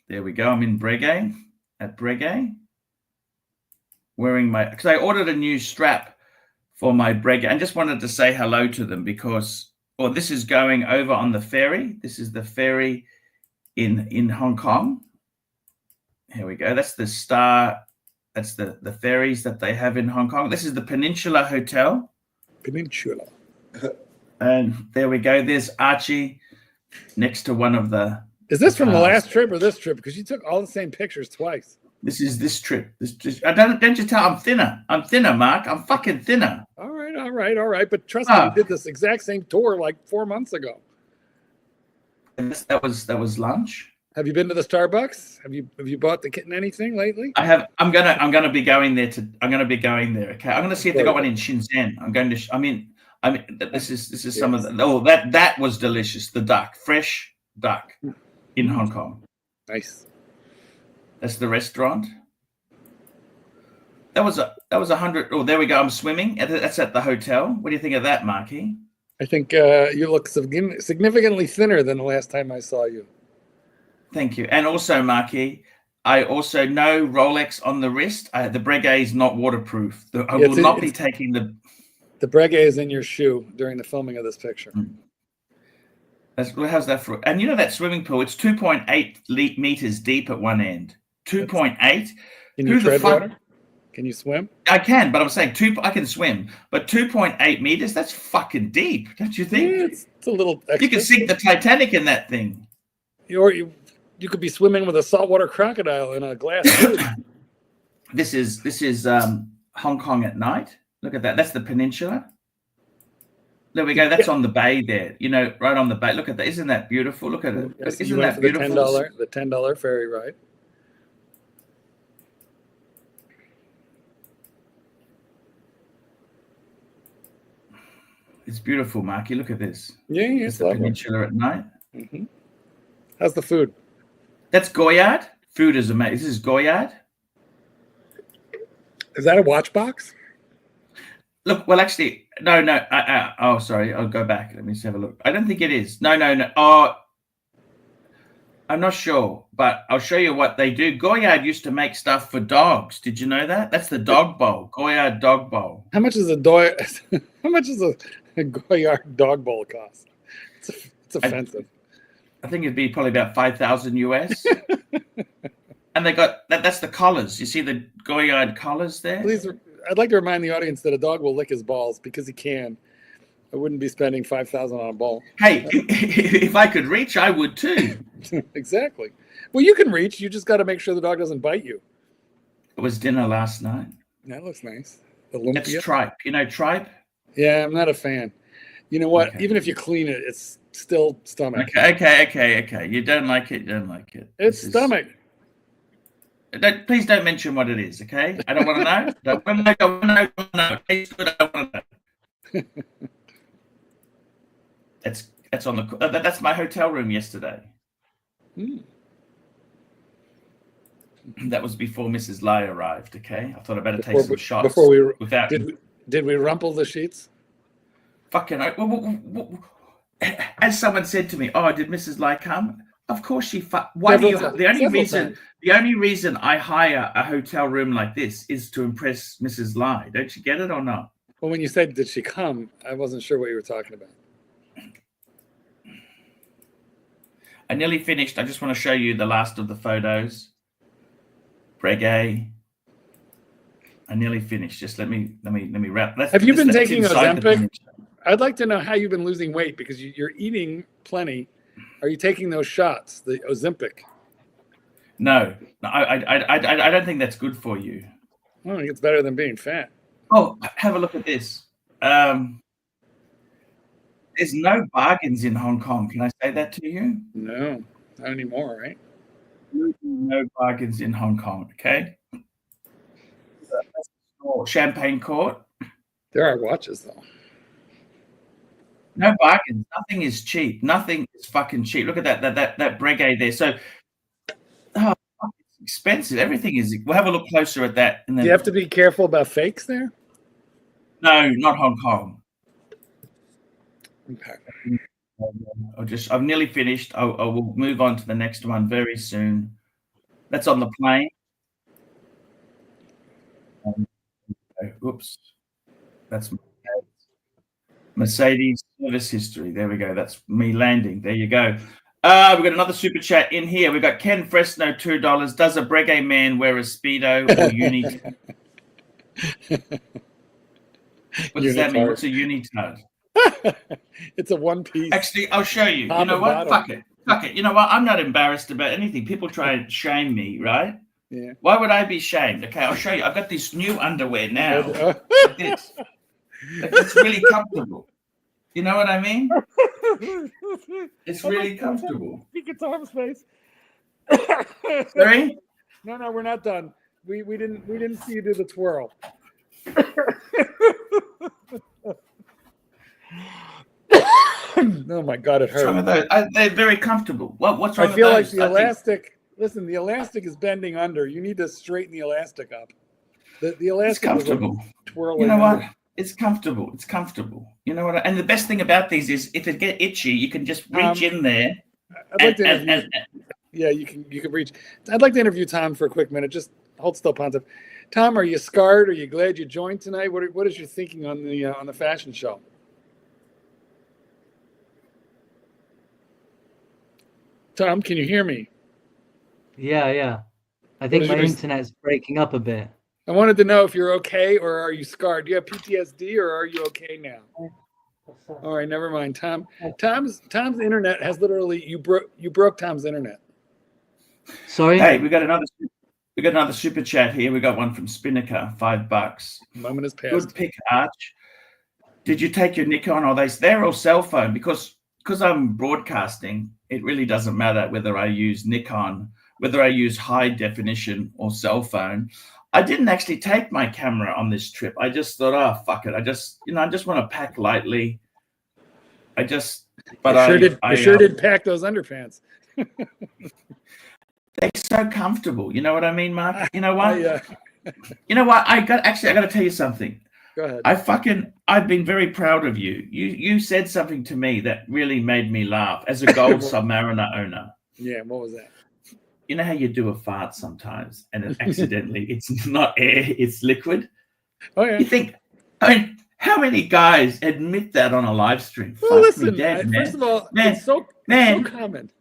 There we go. I'm in Breguet, at Breguet. Wearing my, because I ordered a new strap for my Breguet and just wanted to say hello to them because, well, this is going over on the ferry. This is the ferry in Hong Kong. Here we go. That's the Star. That's the ferries that they have in Hong Kong. This is the Peninsula Hotel. Peninsula. And there we go. There's Archie next to one of the... Is this from the last trip or this trip? Because you took all the same pictures twice. This is this trip. I don't you tell I'm thinner. I'm thinner, Mark. I'm fucking thinner. All right. But trust me, we did this exact same tour like 4 months ago. And that was lunch. Have you been to the Starbucks? Have you bought the kitten anything lately? I have. I'm gonna be going there I'm gonna be going there. Okay. I'm gonna see if they got one in Shenzen. I'm going to. I mean, this is some of the. Oh, that was delicious. The duck, fresh duck, in Hong Kong. Nice. That's the restaurant. That was 100. Oh, there we go. I'm swimming. That's at the hotel. What do you think of that, Marky? I think you look significantly thinner than the last time I saw you. Thank you. And also, Marky, I also know Rolex on the wrist. The Breguet is not waterproof. I will not be taking the. The Breguet is in your shoe during the filming of this picture. How's that for? And you know that swimming pool? It's 2.8 meters deep at one end. 2.8. Can you tread water? Can you swim? I can, but I'm saying I can swim. But 2.8 meters, that's fucking deep, don't you think? Yeah, it's a little extra. You can sink the Titanic in that thing. Or you could be swimming with a saltwater crocodile in a glass tube. This is Hong Kong at night. Look at that. That's the peninsula. There we go. That's on the bay there. You know, right on the bay. Look at that. Isn't that beautiful? Look at it. Yes, Isn't that beautiful? The $10 ferry ride. It's beautiful, Marky. Look at this. Yeah, it's the peninsula at night. Mm-hmm. How's the food? That's Goyard. Food is amazing. This is Goyard. Is that a watch box? Look, well, actually, no. Oh, sorry. I'll go back. Let me just have a look. I don't think it is. No. Oh, I'm not sure, but I'll show you what they do. Goyard used to make stuff for dogs. Did you know that? That's the dog bowl. Goyard dog bowl. How much is a Goyard dog bowl cost? It's offensive. I think it'd be probably about 5,000 US. And they got that's the collars. You see the Goyard collars there? Please, I'd like to remind the audience that a dog will lick his balls because he can. I wouldn't be spending 5,000 on a ball. Hey, if I could reach, I would too. Exactly. Well, you can reach. You just got to make sure the dog doesn't bite you. It was dinner last night. That looks nice. That's tripe. You know tripe? Yeah, I'm not a fan. You know what? Okay. Even if you clean it, it's still stomach. Okay. You don't like it. You don't like it. It's stomach. Please don't mention what it is, okay? I don't want to know. Don't want to know. It's good. I don't want to know. That's on the. That's my hotel room yesterday. That was before Mrs. Lai arrived. Okay, I thought I'd better take some shots before we. Without did we rumple the sheets? Fucking. As someone said to me, "Oh, did Mrs. Lai come?" Of course she. Why do you? The only reason I hire a hotel room like this is to impress Mrs. Lai. Don't you get it or not? Well, when you said "did she come," I wasn't sure what you were talking about. I nearly finished. I just want to show you the last of the photos. Breguet. I nearly finished. Just let me wrap. Have you been taking Ozempic? I'd like to know how you've been losing weight because you're eating plenty. Are you taking those shots, the Ozempic? No, I don't think that's good for you. I think it's better than being fat. Oh, have a look at this. There's no bargains in Hong Kong. Can I say that to you? No, not anymore, right? No bargains in Hong Kong, okay? Champagne Court. There are watches, though. No bargains. Nothing is cheap. Nothing is fucking cheap. Look at that Breguet there. So, it's expensive. Everything is. We'll have a look closer at that. And then, do you have to be careful about fakes there? No, not Hong Kong. Okay. I've nearly finished. I will move on to the next one very soon. That's on the plane. Oops. That's Mercedes service history. There we go. That's me landing. There you go. We've got another super chat in here. We've got Ken Fresno, $2. Does a Breguet man wear a Speedo or uni? What does that mean? What's a unitard? It's a one piece. Actually, I'll show you. You know what? Fuck it. You know what? I'm not embarrassed about anything. People try and shame me, right? Yeah. Why would I be ashamed? Okay, I'll show you. I've got this new underwear now. Like this. Like, it's really comfortable. You know what I mean? It's really comfortable. Speak at Tom's face. Sorry? No, we're not done. We didn't see you do the twirl. Oh my God, it What's wrong with hurt. those? They're very comfortable. What's wrong I with feel like those? the elastic. Listen, the elastic is bending under. You need to straighten the elastic up. The It's elastic is comfortable. twirling. You know what? under. It's comfortable. It's comfortable. You know what? And the best thing about these is if it get itchy, you can just reach in there. I'd like to interview. Yeah, you can reach. I'd like to interview Tom for a quick minute. Just hold still, Pontiff. Tom, are you scarred? Are you glad you joined tonight? What is your thinking on the fashion show? Tom, can you hear me? Yeah. I think my internet's breaking up a bit. I wanted to know if you're okay or are you scarred? Do you have PTSD or are you okay now? All right, never mind. Tom's internet has literally you broke Tom's internet. Sorry. Hey, we got another super chat here. We got one from Spinnaker, $5. Moment has passed. Good pick, Arch. Did you take your Nikon or they're all cell phone? Because I'm broadcasting, it really doesn't matter whether I use Nikon, whether I use high definition or cell phone. I didn't actually take my camera on this trip. I just thought, oh, fuck it. I just want to pack lightly. I sure did pack those underpants. They're so comfortable. You know what I mean, Mark? You know what? Yeah. You know what? I got to tell you something. Go ahead. I've been very proud of you. You said something to me that really made me laugh as a Gold Submariner owner. Yeah, what was that? You know how you do a fart sometimes and it accidentally it's not air, it's liquid? Oh yeah. You think, I mean, how many guys admit that on a live stream? Well, listen, first of all, it's so common.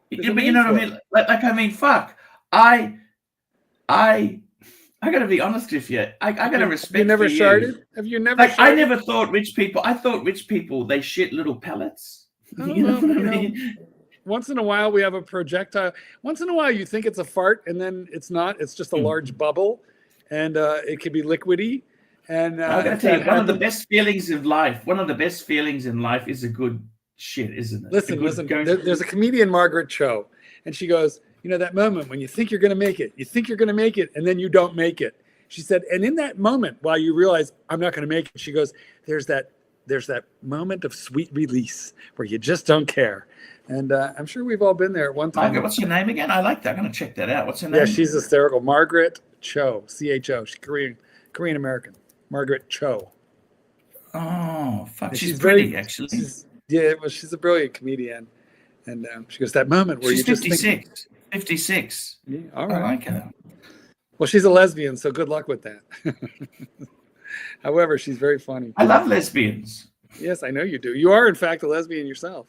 But you know what I mean? Like I mean, fuck. I gotta be honest with you. I gotta respect. You never sharded? Have you never? Like, I never thought rich people. I thought rich people they shit little pellets. You know what I mean? Once in a while, we have a projectile. Once in a while, you think it's a fart, and then it's not. It's just a large bubble, and it can be liquidy. And I gotta tell you, one of the best feelings of life. One of the best feelings in life is a good shit, isn't it? Listen. There's a comedian, Margaret Cho, and she goes, you know, that moment when you think you're going to make it, and then you don't make it. She said, and in that moment, while you realize I'm not going to make it, she goes, there's that moment of sweet release where you just don't care. And I'm sure we've all been there at one time. Margaret, what's your name again? I like that. I'm going to check that out. What's her name? Yeah, she's hysterical. Margaret Cho, CHO. She's Korean American. Margaret Cho. Oh, fuck. She's pretty, pretty, actually. She's a brilliant comedian. And she goes, that moment where she's you just 56. think... 56. Yeah, all right. I like her. Well, she's a lesbian, so good luck with that. However, she's very funny. I love lesbians. Yes, I know you do. You are, in fact, a lesbian yourself.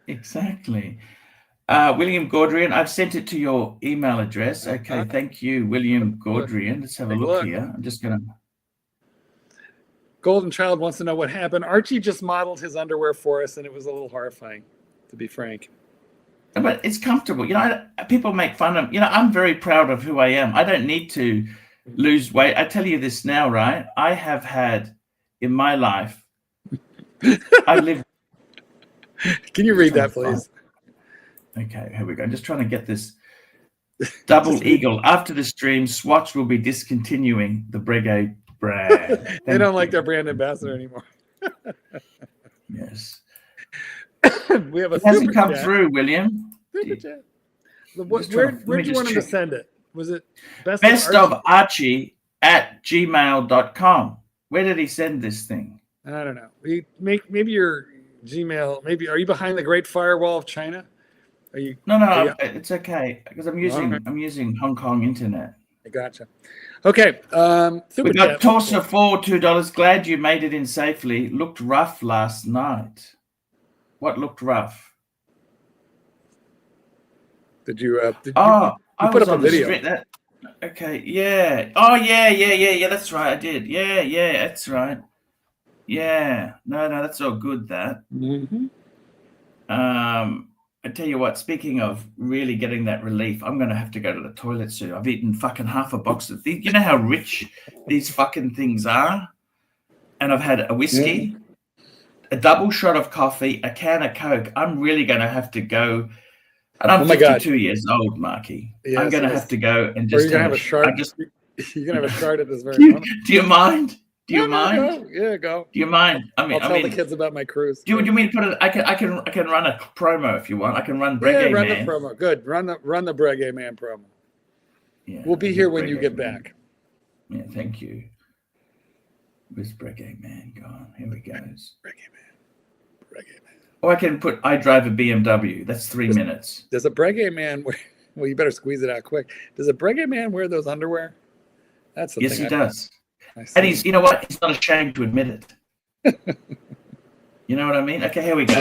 Exactly. William Gaudrian, I've sent it to your email address. Okay, thank you, William Gaudrian. Let's have a look here. I'm just going to... Golden Child wants to know what happened. Archie just modeled his underwear for us, and it was a little horrifying, to be frank. But it's comfortable. You know, people make fun of... You know, I'm very proud of who I am. I don't need to lose weight. I tell you this now, right? I have had, in my life, I lived... Can you read that, please? Okay, here we go. I'm just trying to get this double eagle. After the stream, Swatch will be discontinuing the Breguet brand. They don't like their brand ambassador anymore. Yes. We have a it hasn't come through, William. Super chat. Where do you want him to send it? Was it best of Archie at gmail.com? Where did he send this thing? I don't know. Maybe your Gmail. Maybe are you behind the Great Firewall of China? Are you? No. It's okay because I'm using Hong Kong internet. I gotcha. Okay. We got Torsa for $2. Glad you made it in safely. Looked rough last night. What looked rough? Did you put up a video? Okay, yeah. Oh, yeah. That's right. I did. Yeah. That's right. Yeah. No. That's all good. That. Mm-hmm. I tell you what, speaking of really getting that relief, I'm going to have to go to the toilet soon. I've eaten fucking half a box of these. You know how rich these fucking things are? And I've had a whiskey, a double shot of coffee, a can of Coke. I'm really going to have to go. And I'm 52 years old, Marky. Yes, I'm going to have to go and Or just you're going to have a shard. You're going to have a shard at this very moment. Do you mind? Do you mind? Go. Yeah, go. Do you mind? I'll tell the kids about my cruise. Do you mean to put it? I can run a promo if you want. I can run Breguet run Man. the promo. Good. Run the Breguet Man promo. Yeah, we'll be here when you get back. Yeah, thank you. Where's Breguet Man gone? Here he goes. Breguet Man. Oh, I can put I drive a BMW. That's 3 minutes. Does a Breguet Man wear? Well, you better squeeze it out quick. Does a Breguet Man wear those underwear? That's the yes, thing. He does. And he's, you know what? He's not ashamed to admit it. You know what I mean? Okay, here we go.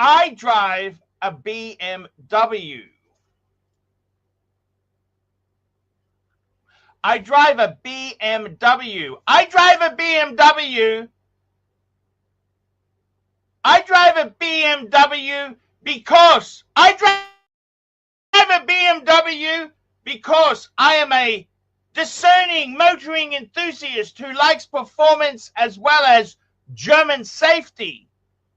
I drive a BMW. I drive a BMW. I drive a BMW. I drive a BMW because I drive a BMW because I am a discerning motoring enthusiast who likes performance as well as German safety.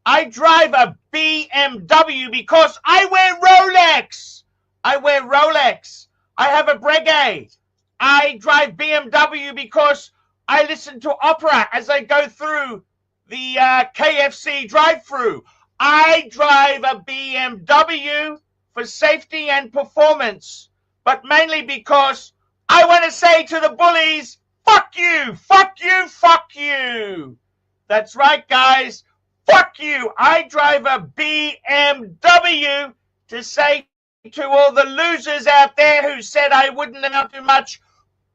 I drive a BMW because I wear Rolex. I wear Rolex. I have a Breguet. I drive BMW because I listen to opera as I go through the KFC drive-through. I drive a BMW for safety and performance, but mainly because I want to say to the bullies, fuck you, fuck you, fuck you. That's right, guys. Fuck you. I drive a BMW to say to all the losers out there who said I wouldn't amount to much,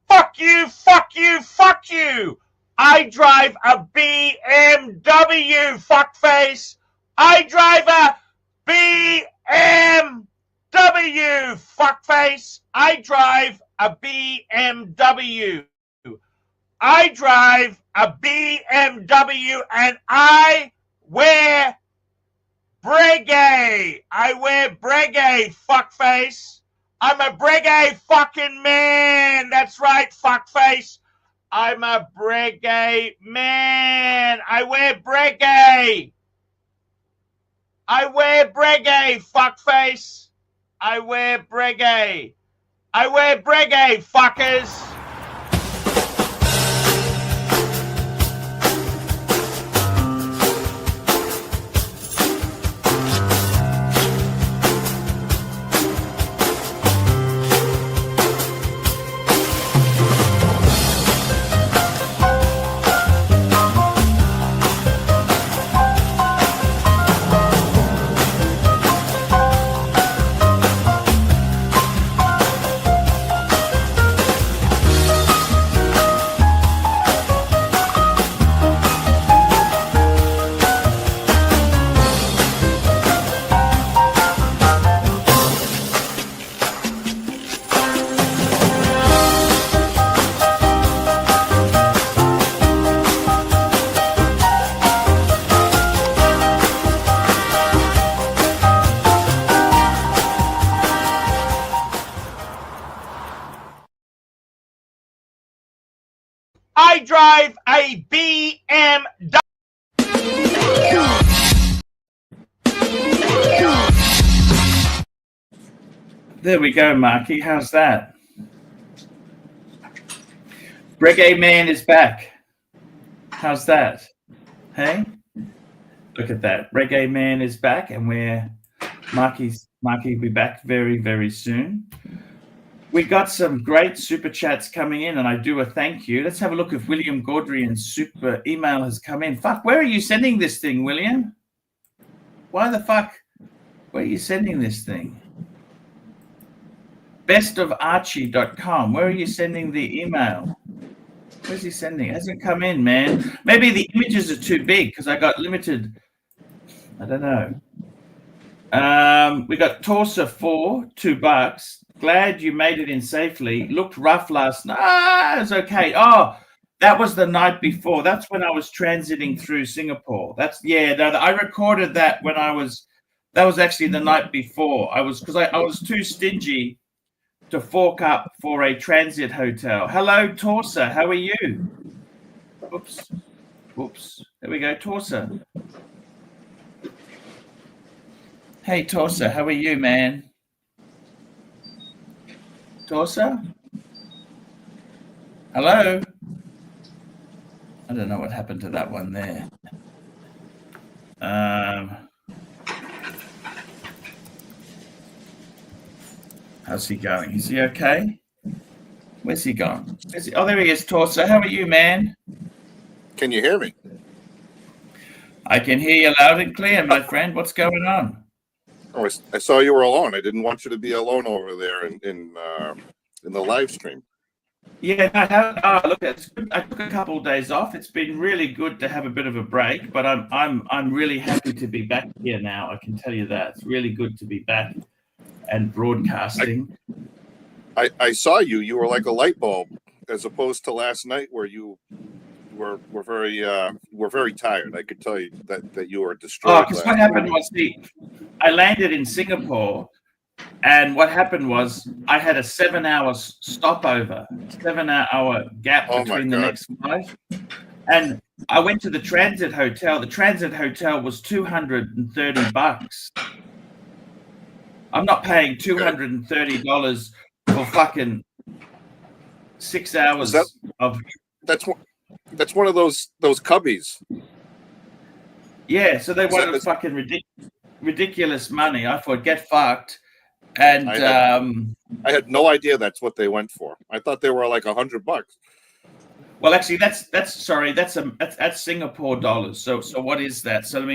fuck you, fuck you, fuck you. I drive a BMW, fuckface. I drive a BMW, fuckface. I drive a BMW. I drive a BMW and I wear Breguet. I wear Breguet, fuckface. I'm a Breguet fucking man. That's right, fuckface. I'm a Breguet man. I wear Breguet. I wear Breguet, fuckface. I wear Breguet. I wear Breguet, fuckers. I drive a BMW. There we go, Marky. How's that? Breguet Man is back. How's that? Hey? Look at that. Breguet Man is back, and Marky will be back very, very soon. We got some great super chats coming in, and I do a thank you. Let's have a look if William Gaudrian's super email has come in. Fuck, where are you sending this thing, William? Why the fuck? Where are you sending this thing? Bestofarchie.com. Where are you sending the email? Where's he sending? It hasn't come in, man. Maybe the images are too big because I got limited. I don't know. We got Torsa 4, $2. Glad you made it in safely. Looked rough last night. Ah, it's okay. Oh, that was the night before. That's when I was transiting through Singapore. That's I recorded that when I was. That was actually the night before. I was too stingy to fork up for a transit hotel. Hello, Torsa. How are you? Oops. There we go, Torsa. Hey, Torsa, how are you, man? Torsa? Hello? I don't know what happened to that one there. How's he going? Is he okay? Where's he gone? Oh, there he is, Torsa. How are you, man? Can you hear me? I can hear you loud and clear, my friend. What's going on? Oh, I saw you were alone. I didn't want you to be alone over there in the live stream. Yeah, look, it's good. I took a couple of days off. It's been really good to have a bit of a break, but I'm really happy to be back here now. I can tell you that. It's really good to be back and broadcasting. I saw you. You were like a light bulb, as opposed to last night where you were very tired. I could tell you that you were destroyed. Oh, because what happened was I landed in Singapore, and what happened was I had a 7-hour stopover, 7-hour gap between the next flight, and I went to the transit hotel. The transit hotel was $230. I'm not paying $230 for fucking 6 hours of. That's one of those cubbies. Yeah, so they wanted fucking ridiculous money. I thought, get fucked. And I had no idea that's what they went for. I thought they were like $100. Well, actually, that's Singapore dollars. So what is that? So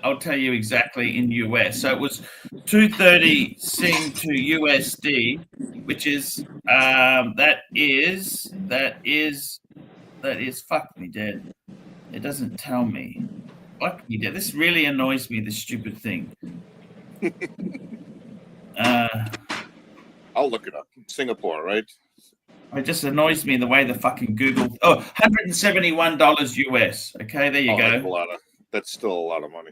I'll tell you exactly in US. So it was 230 Sing to USD, which is that is fuck me dead. It doesn't tell me. Fuck me dead. This really annoys me. This stupid thing. I'll look it up. Singapore, right? It just annoys me the way the fucking Google. Oh, $171 US. Okay, there you go. That's still a lot of money.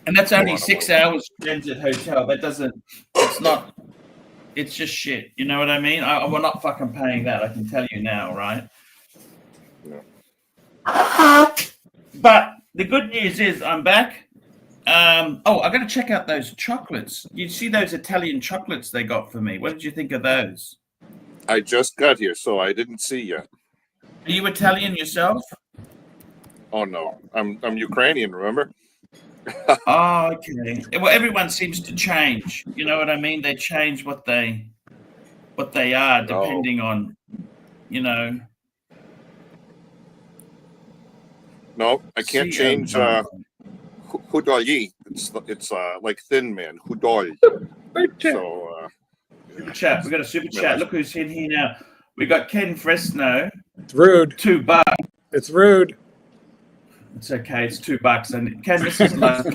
And that's only 6 hours transit hotel. That doesn't. It's not. It's just shit. You know what I mean? We're not fucking paying that. I can tell you now, right? Yeah. But the good news is I'm back. I got to check out those chocolates. You see those Italian chocolates they got for me? What did you think of those? I just got here, so I didn't see yet. Are you Italian yourself? Oh no, I'm Ukrainian. Remember? Oh, okay. Well, everyone seems to change. You know what I mean? They change what they are depending on, you know. No, I can't change. Hudoli. It's like thin man. Hudol. So super chat. We got a super chat. Look who's in here now. We got Ken Fresno. It's rude. $2. It's rude. It's okay. It's $2. And Ken, this is like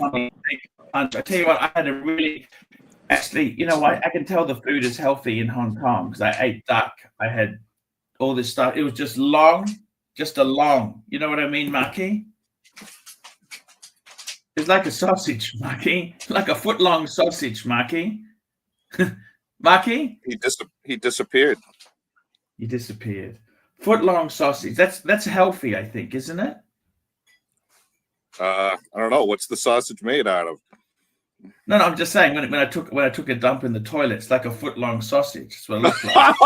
I tell you what, I had a really actually. You know what? I can tell the food is healthy in Hong Kong because I ate duck. I had all this stuff. It was just long, just a long. You know what I mean, Maki? It's like a sausage, Maki. Like a foot-long sausage, Maki. Maki? He disappeared. He disappeared. Foot-long sausage. That's healthy, I think, isn't it? I don't know. What's the sausage made out of? No, I'm just saying when I took a dump in the toilet, it's like a foot-long sausage. That's what it looks like.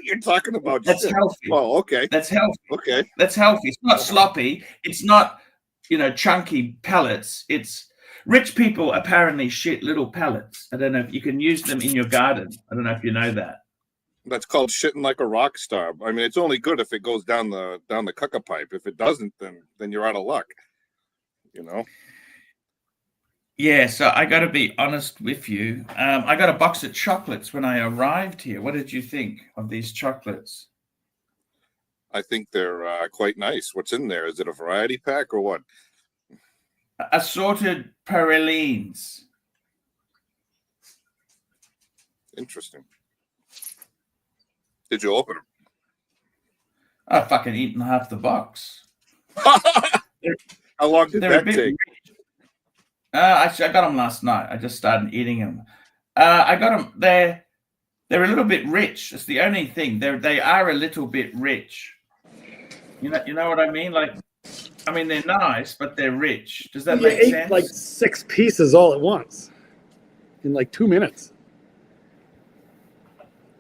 You're talking about that's shit. Healthy. Oh, okay. That's healthy. Okay. That's healthy. It's not sloppy. It's not, chunky pellets. It's rich people apparently shit little pellets. I don't know if you can use them in your garden. I don't know if you know that. That's called shitting like a rock star. I mean, it's only good if it goes down the cucka pipe. If it doesn't, then you're out of luck. You know. Yeah, so I got to be honest with you. I got a box of chocolates when I arrived here. What did you think of these chocolates? I think they're quite nice. What's in there? Is it a variety pack or what? Assorted pralines. Interesting. Did you open them? I fucking eaten half the box. How long did that take? I got them last night. I just started eating them. I got them. They're a little bit rich. It's the only thing. They are a little bit rich. You know what I mean? Like, I mean, they're nice, but they're rich. Does that make sense? Like 6 pieces all at once in like 2 minutes.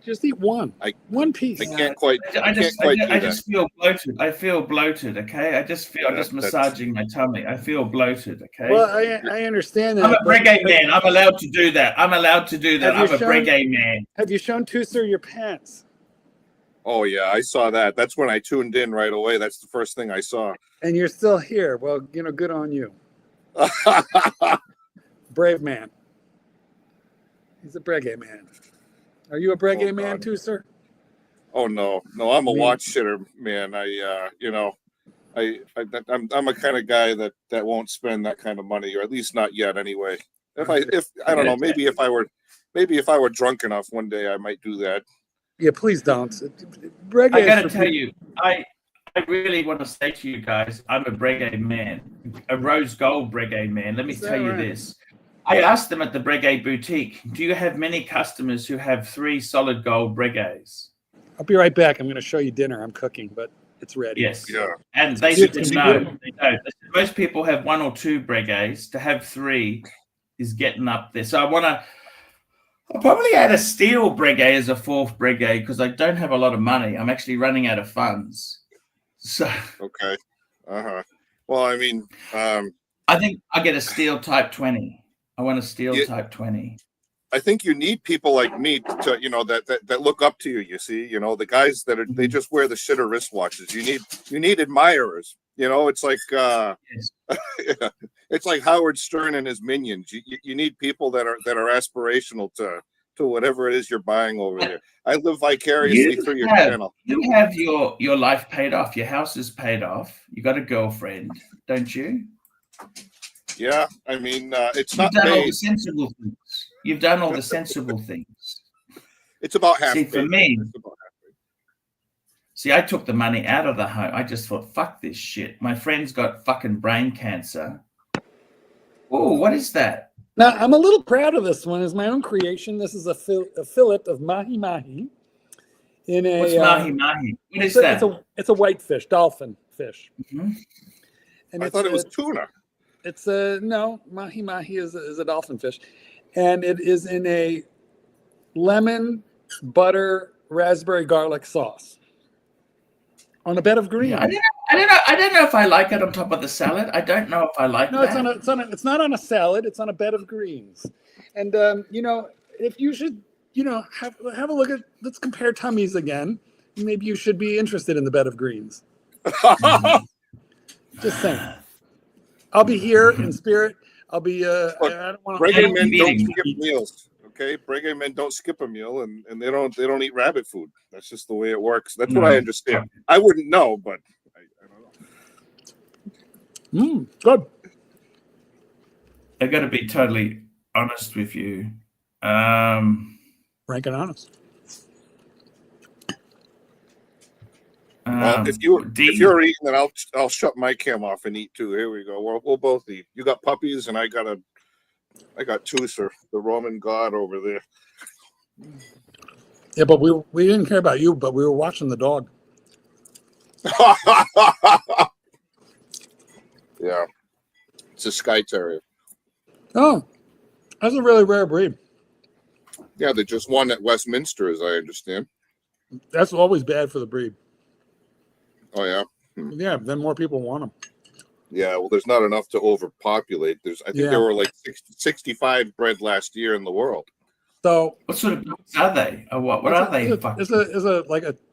Just eat one. One piece. I can't quite. I just feel bloated. I feel bloated. Okay. I'm just massaging my tummy. I feel bloated. Okay. Well, I understand that. I'm a reggae man. I'm allowed to do that. I'm a reggae man. Have you shown Tooser your pants? Oh yeah, I saw that. That's when I tuned in right away. That's the first thing I saw. And you're still here. Well, good on you. Brave man. He's a reggae man. Are you a reggae man too, sir? Oh no, I'm a watch sitter, man. I'm a kind of guy that won't spend that kind of money, or at least not yet, anyway. If I don't know, maybe if I were drunk enough one day, I might do that. Yeah, please don't. Reggae I gotta tell you, I really want to say to you guys, I'm a reggae man, a rose gold reggae man. Let me tell you this. I asked them at the Breguet boutique, do you have many customers who have 3 solid gold Breguets? I'll be right back. I'm going to show you dinner. I'm cooking, but it's ready. Yes. Yeah. And they said no. Most people have 1 or 2 Breguets. To have 3 is getting up there. So I'll probably add a steel Breguet as a 4th Breguet because I don't have a lot of money. I'm actually running out of funds. So okay. Well, I mean, I think I get a steel Type 20. I want a steel Type 20. I think you need people like me to, that look up to you. You see, the guys that they just wear the shitter wristwatches. You need admirers. It's like it's like Howard Stern and his minions. You need people that are aspirational to whatever it is you're buying over there. I live vicariously through your channel. You have your life paid off. Your house is paid off. You got a girlfriend, don't you? Yeah, I mean, it's You've not done all paid. the sensible things. You've done all the sensible things. It's about half. See, for me, I took the money out of the home. I just thought, fuck this shit. My friend's got fucking brain cancer. Oh, what is that? Now, I'm a little proud of this one. It's my own creation. This is a fillet of mahi-mahi. What's mahi-mahi? What is that? It's a whitefish, dolphin fish. Mm-hmm. And I thought it was tuna. It's no, mahi-mahi is a dolphin fish. And it is in a lemon, butter, raspberry garlic sauce on a bed of greens. Yeah, I don't know if I like it on top of the salad. I don't know if I like No, that. it's not on a salad. It's on a bed of greens. And if you should, have a look at. Let's compare tummies again. Maybe you should be interested in the bed of greens. Just saying. I'll be here in spirit. I'll be. I don't want to. Reggae men don't skip meals. Okay, reggae men don't skip a meal, and they don't eat rabbit food. That's just the way it works. That's what I understand. I wouldn't know, but I don't know. Good. I got to be totally honest with you. Frank and honest. Well, if you're eating, then I'll shut my cam off and eat too. Here we go. We'll both eat. You got puppies, and I got Tooser, the Roman god over there. Yeah, but we didn't care about you, but we were watching the dog. Yeah, it's a Skye Terrier. Oh, that's a really rare breed. Yeah, they just won at Westminster, as I understand. That's always bad for the breed. Oh yeah. Yeah, then more people want them. Yeah, well, there's not enough to overpopulate. I think there were like 65 bred last year in the world. So what sort of dogs are they? Or what are they?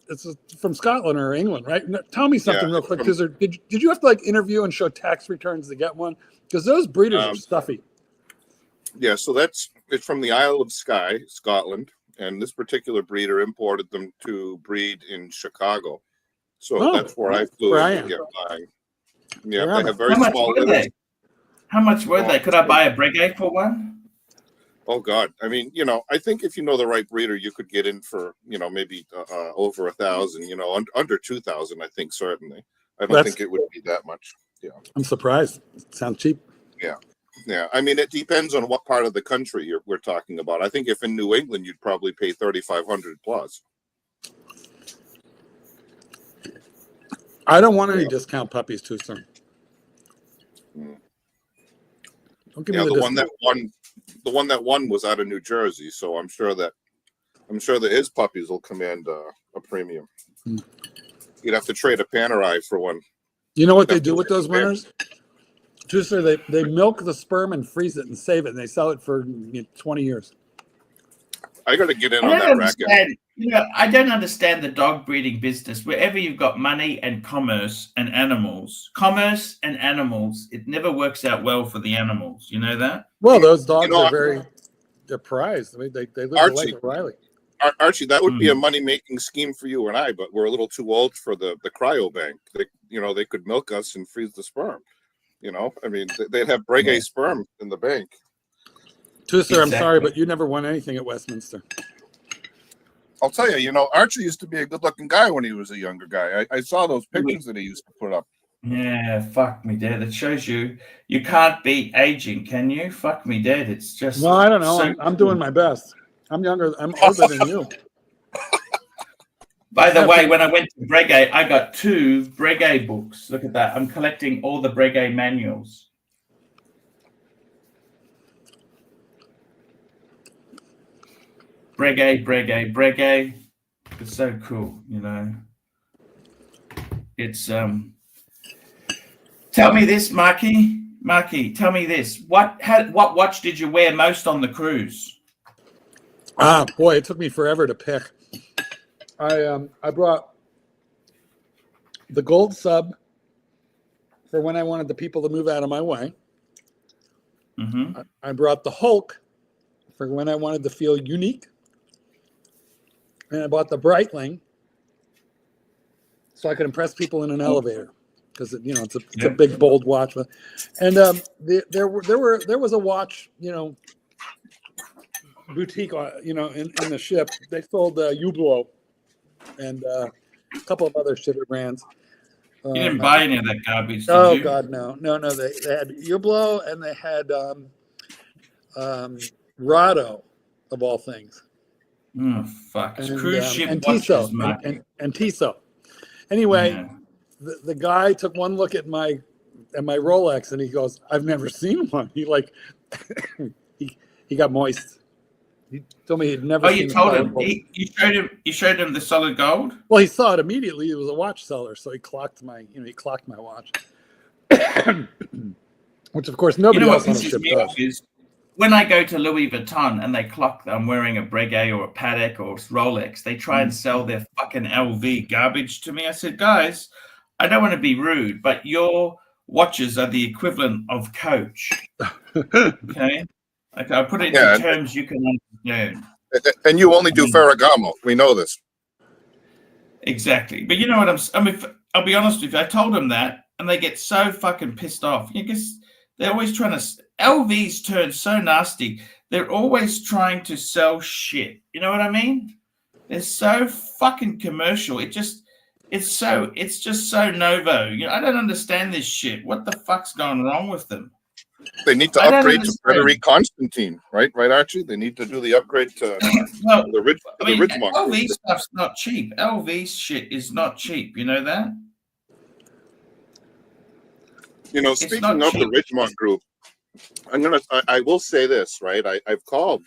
It's from Scotland or England, right? Tell me something real quick. Did you have to interview and show tax returns to get one? Because those breeders are stuffy. Yeah, so it's from the Isle of Skye, Scotland, and this particular breeder imported them to breed in Chicago. So that's where I flew where I in am. to get mine. Yeah, Where they am have I? very How much small were litters. they? How much were Oh, they? Could I buy a Breguet for one? Oh God, I mean, I think if you know the right breeder, you could get in for, maybe over 1,000. Under 2,000, I think certainly. I don't think it would be that much. Yeah, I'm surprised. Sounds cheap. yeah. I mean, it depends on what part of the country we're talking about. I think if in New England, you'd probably pay 3,500 plus. I don't want any discount puppies too soon. Don't give me the discount. The one that won was out of New Jersey, so I'm sure that his puppies will command a premium. You'd have to trade a Panerai for one. You know what they do with those winners? Juicer, they milk the sperm and freeze it and save it, and they sell it for 20 years. I got to get in on I that don't racket. understand. I don't understand the dog breeding business. Wherever you've got money and commerce and animals, it never works out well for the animals. You know that? Well, those dogs they're prized. I mean, they live the life of Riley. Archie, that would be a money-making scheme for you and I, but we're a little too old for the cryobank. They could milk us and freeze the sperm. I mean, they'd have Breguet sperm in the bank. Juicer, I'm sorry, but you never won anything at Westminster. I'll tell you, Archie used to be a good-looking guy when he was a younger guy. I saw those pictures that he used to put up. Yeah, fuck me dead. It shows you can't beat aging, can you? Fuck me dead. It's just. Well, I don't know. I'm doing my best. I'm younger. I'm older than you. By the way, when I went to Breguet, I got 2 Breguet books. Look at that. I'm collecting all the Breguet manuals. Breguet. It's so cool, It's Tell me this, Marky. Tell me this. What watch did you wear most on the cruise? Boy, it took me forever to pick. I brought the gold sub for when I wanted the people to move out of my way. Mm-hmm. I brought the Hulk for when I wanted to feel unique. And I bought the Breitling so I could impress people in an elevator because it's a big bold watch. And there was a watch boutique in the ship. They sold Hublot and a couple of other shitter brands. You didn't buy any of that garbage, did you? God, no. They had Hublot and they had Rado, of all things. Oh, fuck. It's cruise ship and watches, Tissot, and Tissot. Anyway, the guy took one look at my Rolex and he goes, "I've never seen one." He he got moist. He told me he'd never. Oh, you told him. You showed him the solid gold. Well, he saw it immediately. He was a watch seller, so he clocked my watch, which of course nobody else on the ship does. Is when I go to Louis Vuitton and they clock that I'm wearing a Breguet or a Patek or Rolex, they try and sell their fucking LV garbage to me. I said, guys, I don't want to be rude, but your watches are the equivalent of Coach. Okay? Like, I put it in terms you can understand. And you only do Ferragamo. We know this. Exactly. But you know what I'll be honest with you. I told them that, and they get so fucking pissed off. I guess they're always trying to. LVs turn so nasty. They're always trying to sell shit. You know what I mean? They're so fucking commercial. It's just so novo. I don't understand this shit. What the fuck's going wrong with them? They need to upgrade to Frederic Constantine, right, Archie? They need to do the upgrade to the Ridgmont. LV stuff's not cheap. LV shit is not cheap. You know that? Speaking of the Ridgmont group, I will say this, right? I've called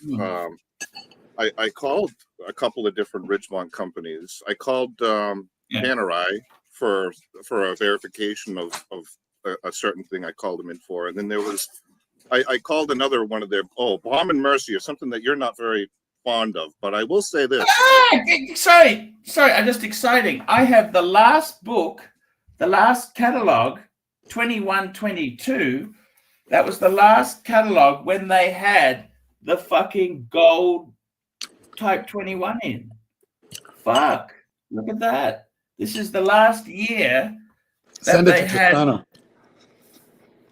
I called a couple of different Ridgmont companies. I called Panerai for a verification of a certain thing I called them in for, and then there was I called another one of their Balm and Mercy or something that you're not very fond of, but I will say this. Sorry, just exciting. I have the last book, the last catalog, 2122. That was the last catalog when they had the fucking gold Type 21 in. Fuck. Look at that. This is the last year that Send it they to had. Tristano.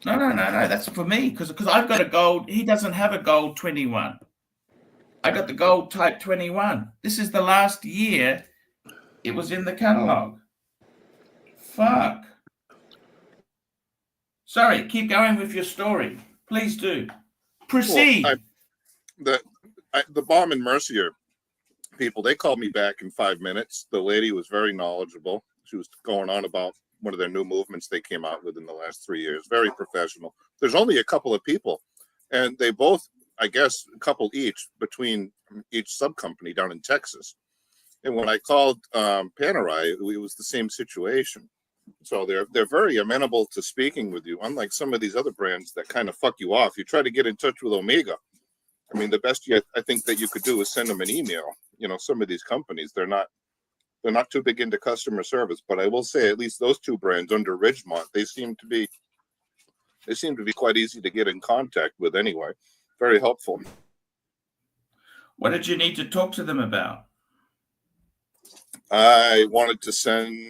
No. That's for me because I've got a gold. He doesn't have a gold 21. I got the gold Type 21. This is the last year it was in the catalog. Fuck. Sorry, keep going with your story. Please do. Proceed. Well, the Bomb and Mercier people, they called me back in 5 minutes. The lady was very knowledgeable. She was going on about one of their new movements they came out with in the last 3 years. Very professional. There's only a couple of people, and they both, I guess, a couple each between each sub company down in Texas. And when I called Panerai, it was the same situation. So they're very amenable to speaking with you, unlike some of these other brands that kind of fuck you off. You try to get in touch with Omega. I mean, the best I think that you could do is send them an email. You know, some of these companies, they're not too big into customer service. But I will say, at least those two brands under Ridgmont, they seem to be quite easy to get in contact with anyway. Very helpful. What did you need to talk to them about? I wanted to send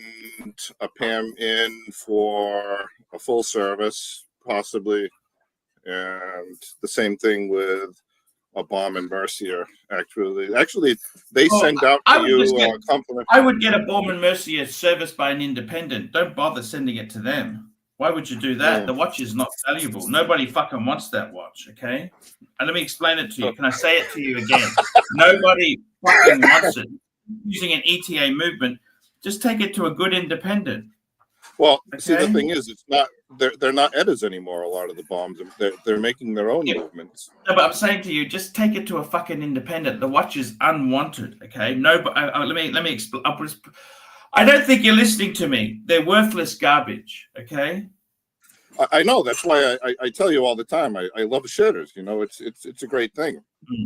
a PAM in for a full service, possibly, and the same thing with a Bomb and Mercier. Actually, they send out to you a compliment. I would get a Bomb and Mercier serviced by an independent. Don't bother sending it to them. Why would you do that? The watch is not valuable. Nobody fucking wants that watch, okay? And let me explain it to you. Can I say it to you again? Nobody fucking wants it. Using an ETA movement, just take it to a good independent. Well, see, the thing is, it's not they're not editors anymore. A lot of the bombs, they're making their own movements. No, but I'm saying to you, just take it to a fucking independent. The watch is unwanted. Okay, no, but let me explain. I don't think you're listening to me. They're worthless garbage. Okay. I know. That's why I tell you all the time. I love shitters. You know, it's a great thing.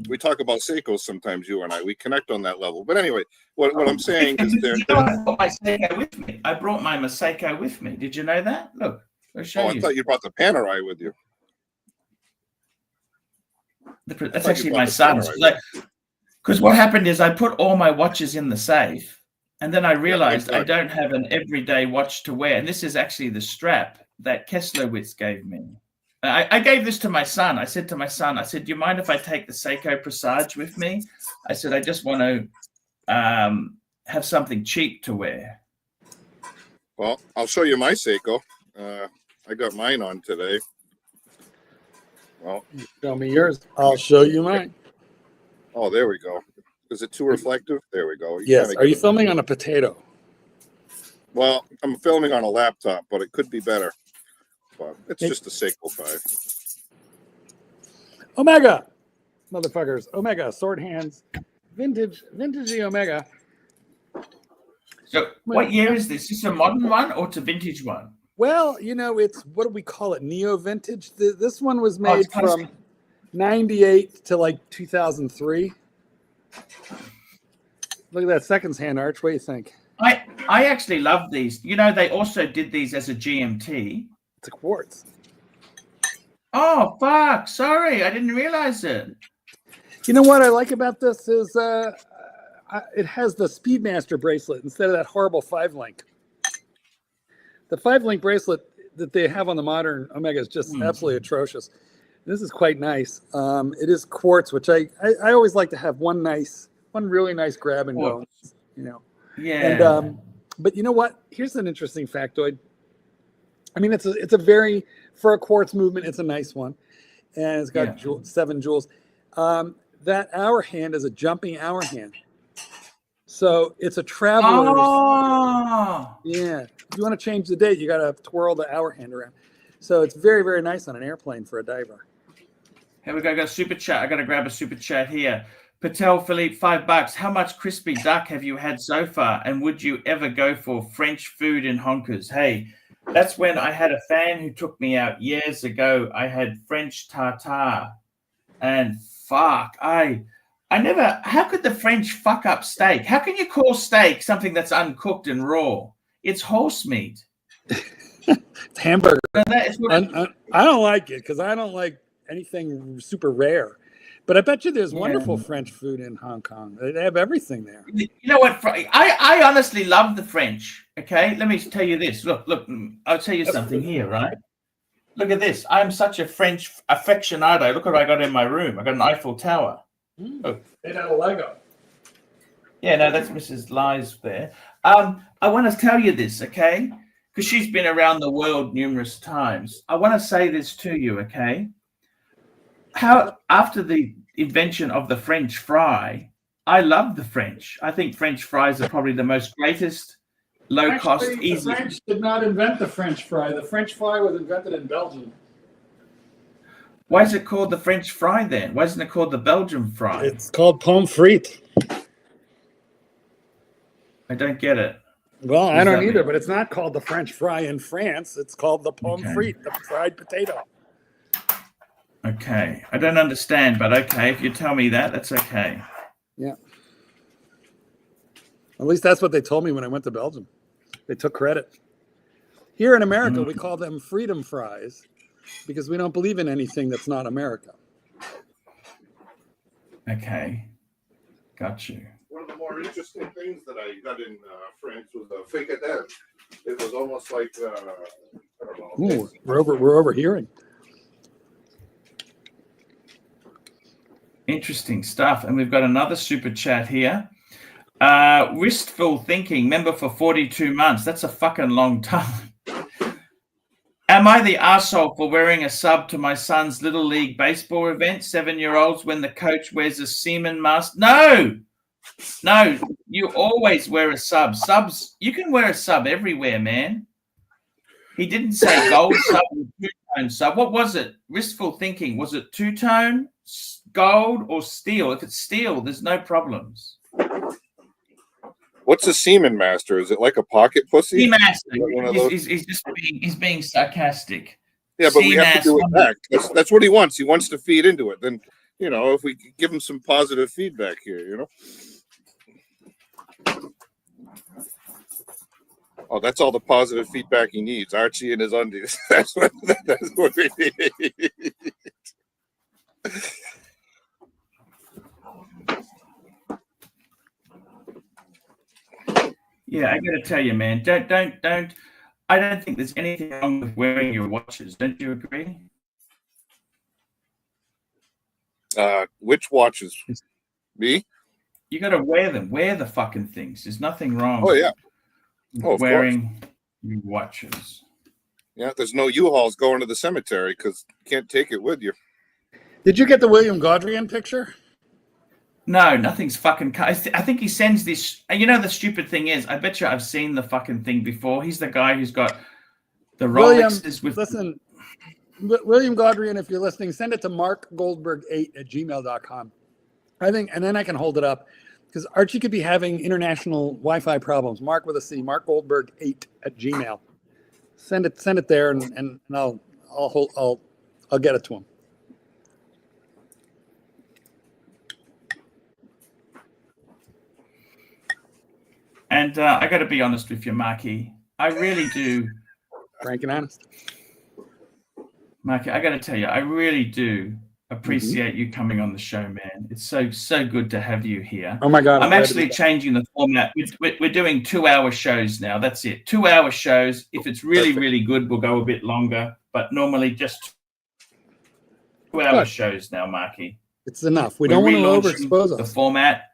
We talk about Seikos sometimes, you and I. We connect on that level. But anyway, what I'm saying is I brought my Seiko with me. I brought my Seiko with me. Did you know that? Look, I'll show you. I thought you brought the Panerai with you. That's actually my son's. Because what happened is I put all my watches in the safe, and then I realized I don't have an everyday watch to wear. And this is actually the strap that Kesslowitz gave me. I gave this to my son. I said to my son, I said, do you mind if I take the Seiko Presage with me? I said, I just want to have something cheap to wear. Well, I'll show you my Seiko. I got mine on today. Well, show me yours. I'll show you mine. Oh, there we go. Is it too reflective? There we go. Yes. Are you filming on a potato? Well, I'm filming on a laptop, but it could be better. But it's just a Seiko 5. Omega, motherfuckers. Omega, sword hands. Vintage Omega. So what year is this? Is this a modern one or it's a vintage one? Well, you know, it's, what do we call it? Neo-vintage. This one was made from 98 to like 2003. Look at that seconds hand, Arch. What do you think? I actually love these. You know, they also did these as a GMT. It's a quartz. Oh, fuck. Sorry. I didn't realize it. You know what I like about this is it has the Speedmaster bracelet instead of that horrible 5-link. The 5-link bracelet that they have on the modern Omega is just absolutely atrocious. This is quite nice. It is quartz, which I always like to have one really nice grab and go. You know. Yeah. And but you know what? Here's an interesting factoid. I mean, it's a very, for a quartz movement, it's a nice one, and it's got 7 jewels. That hour hand is a jumping hour hand, so it's a traveler's. Oh. Yeah, if you want to change the date, you got to twirl the hour hand around. So it's very, very nice on an airplane for a diver. Here we go. I got a super chat. I got to grab a super chat here. Patel Philippe, $5. How much crispy duck have you had so far? And would you ever go for French food in Honkers? Hey, that's when I had a fan who took me out years ago. I had French tartare, and fuck, I never. How could the French fuck up steak? How can you call steak something that's uncooked and raw? It's horse meat. It's hamburger. No, that is what I don't like it because I don't like anything super rare. But I bet you there's Yeah. wonderful French food in Hong Kong. They have everything there. You know what? I honestly love the French. Okay, let me tell you this. Look. I'll tell you something here, right? Look at this. I'm such a French aficionado. Look what I got in my room. I got an Eiffel Tower. Made out of Lego. Yeah, no, that's Mrs. Lai's there. I want to tell you this, okay? Because she's been around the world numerous times. I want to say this to you, okay? How after the invention of the French fry, I love the French. I think French fries are probably the most greatest, low cost, Actually, easy. The French did not invent the French fry. The French fry was invented in Belgium. Why is it called the French fry then? Why isn't it called the Belgian fry? It's called pomme frite. I don't get it. Well, What I does don't that either, mean? but it's not called the French fry in France. It's called the pomme Okay. frite, the fried potato. Okay. I don't understand, but okay. If you tell me that, that's okay. Yeah. At least that's what they told me when I went to Belgium. They took credit. Here in America, we call them freedom fries because we don't believe in anything that's not America. Okay. Got you. One of the more interesting things that I got in France was a fricadelle. It was almost like I don't know. Ooh, we're overhearing. Interesting stuff. And we've got another super chat here. Wistful thinking, member for 42 months. That's a fucking long time. Am I the arsehole for wearing a sub to my son's Little League baseball event, 7-year-olds, when the coach wears a seaman mask? No, you always wear a sub. Subs, you can wear a sub everywhere, man. He didn't say gold sub or two-tone sub. What was it? Wistful thinking. Was it two-tone, gold, or steel? If it's steel, there's no problems. What's a seaman master? Is it like a pocket pussy? Seamaster. He's just being sarcastic. Yeah, but we have to do it Seamaster. back. That's what he wants. He wants to feed into it. Then, if we give him some positive feedback here, Oh, that's all the positive feedback he needs. Archie and his undies. That's what we need. Yeah, I got to tell you, man. Don't. I don't think there's anything wrong with wearing your watches. Don't you agree? Which watches? Me? You got to wear them. Wear the fucking things. There's nothing wrong. Oh, yeah. with Oh, of wearing your watches. Yeah, there's no U-Hauls going to the cemetery because you can't take it with you. Did you get the William Gaudrian picture? No, nothing's fucking. I think he sends this. The stupid thing is, I bet you I've seen the fucking thing before. He's the guy who's got the Rolexes with. Listen, William Gaudrian, if you're listening, send it to markgoldberg8@gmail.com. I think, and then I can hold it up because Archie could be having international Wi-Fi problems. Mark with a C, markgoldberg8@gmail. Send it there, and I'll get it to him. And I got to be honest with you, Marky. I really do. Frank and honest. Marky, I got to tell you, I really do appreciate you coming on the show, man. It's so good to have you here. Oh my God! I'm actually changing the format. We're doing 2-hour shows now. That's it. 2-hour shows. If it's really good, we'll go a bit longer. But normally just 2-hour shows now, Marky. It's enough. We don't want to overexpose the us. format.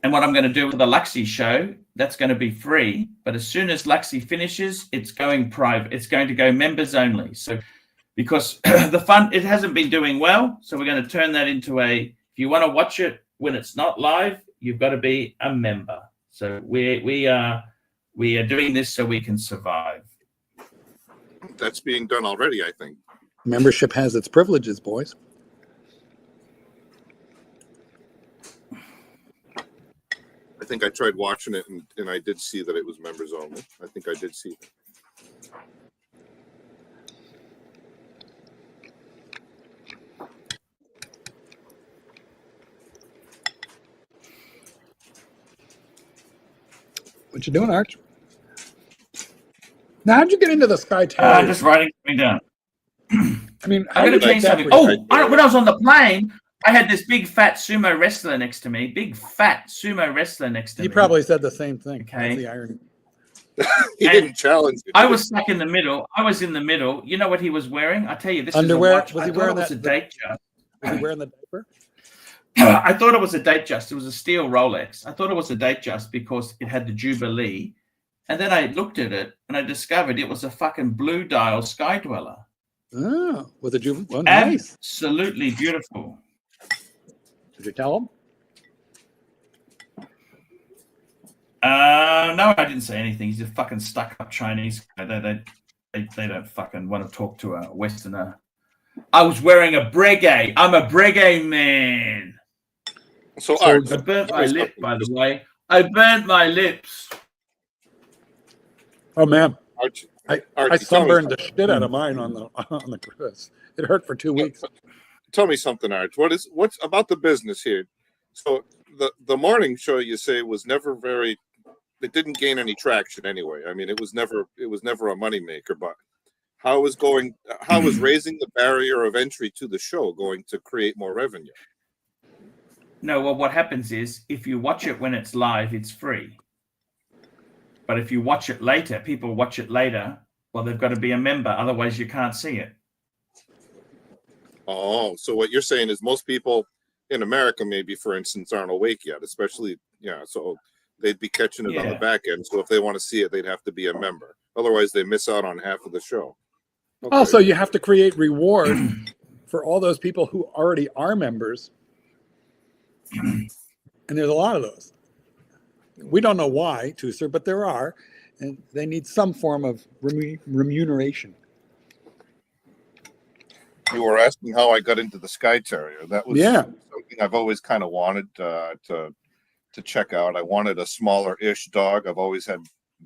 And what I'm going to do with the Luxy show, that's going to be free. But as soon as Luxy finishes, it's going private. It's going to go members only. So because the fund, it hasn't been doing well. So we're going to turn that into if you want to watch it when it's not live, you've got to be a member. So we are doing this so we can survive. That's being done already, I think. Membership has its privileges, boys. I think I tried watching it, and I did see that it was members only. I think I did see that. What you doing, Arch? Now, how'd you get into the Sky Terrier? I'm just writing something down. I mean, I'm going to tell you something. When I was on the plane, I had this big fat sumo wrestler next to me. Big fat sumo wrestler next to me. He probably said the same thing. Okay. That's the irony. He didn't challenge you. I was stuck in the middle. I was in the middle. You know what he was wearing? I tell you, this Underwear? is a watch. Was he I thought wearing it was that- a date just. Was he wearing the diaper? I thought it was a date just. It was a steel Rolex. I thought it was a date just because it had the Jubilee. And then I looked at it and I discovered it was a fucking blue dial Sky Dweller. Oh, with a Jubilee. Oh, nice. Absolutely beautiful. Did you tell him? No, I didn't say anything. He's a fucking stuck-up Chinese guy. They don't fucking want to talk to a Westerner. I was wearing a breguet. I'm a breguet man. So I burnt my lip, by the way. I burnt my lips. Oh man, Archie, I sunburned the shit out of mine on the cruise. It hurt for 2 weeks. Tell me something, Arch. What's about the business here? So the morning show, you say, was never very. It didn't gain any traction anyway. I mean, it was never a moneymaker. But how is raising the barrier of entry to the show going to create more revenue? No, well, what happens is if you watch it when it's live, it's free. But if you watch it later, people watch it later. Well, they've got to be a member, otherwise you can't see it. Oh, so what you're saying is most people in America, maybe for instance, aren't awake yet, especially so they'd be catching it on the back end. So if they want to see it, they'd have to be a member. Otherwise, they miss out on half of the show. Okay. Also, you have to create reward for all those people who already are members. And there's a lot of those. We don't know why, Tusser, but there are. And they need some form of remuneration. You were asking how I got into the Sky Terrier. That was something I've always kind of wanted to check out. I wanted a smaller-ish dog. I've always had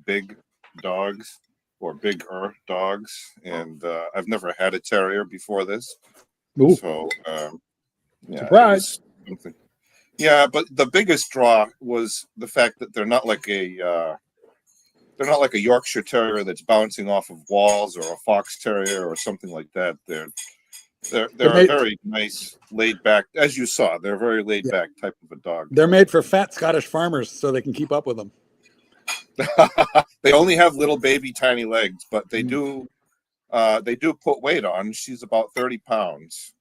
big dogs or bigger dogs, and I've never had a terrier before this. Ooh. So, Surprise! Yeah, but the biggest draw was the fact that they're not like a Yorkshire Terrier that's bouncing off of walls, or a Fox Terrier or something like that. They're a very nice, laid back, as you saw. They're a very laid back type of a dog. They're made for fat Scottish farmers so they can keep up with them. They only have little baby tiny legs, but they do put weight on. She's about 30 pounds.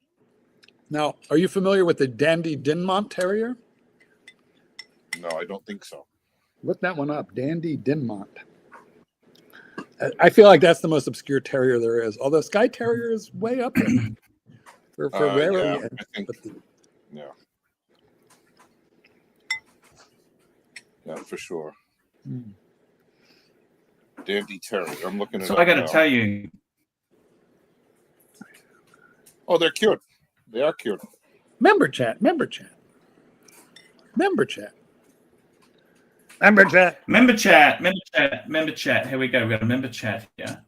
Now, are you familiar with the Dandy Dinmont Terrier? No, I don't think so. Look that one up, Dandy Dinmont. I feel like that's the most obscure terrier there is. Although Sky Terrier is way up there for rarity. I think, yeah, for sure. Dandy Terrier. I'm looking at. So I got to tell you. Oh, they're cute. They are cute. Member chat. Here we go. We've got a member chat here.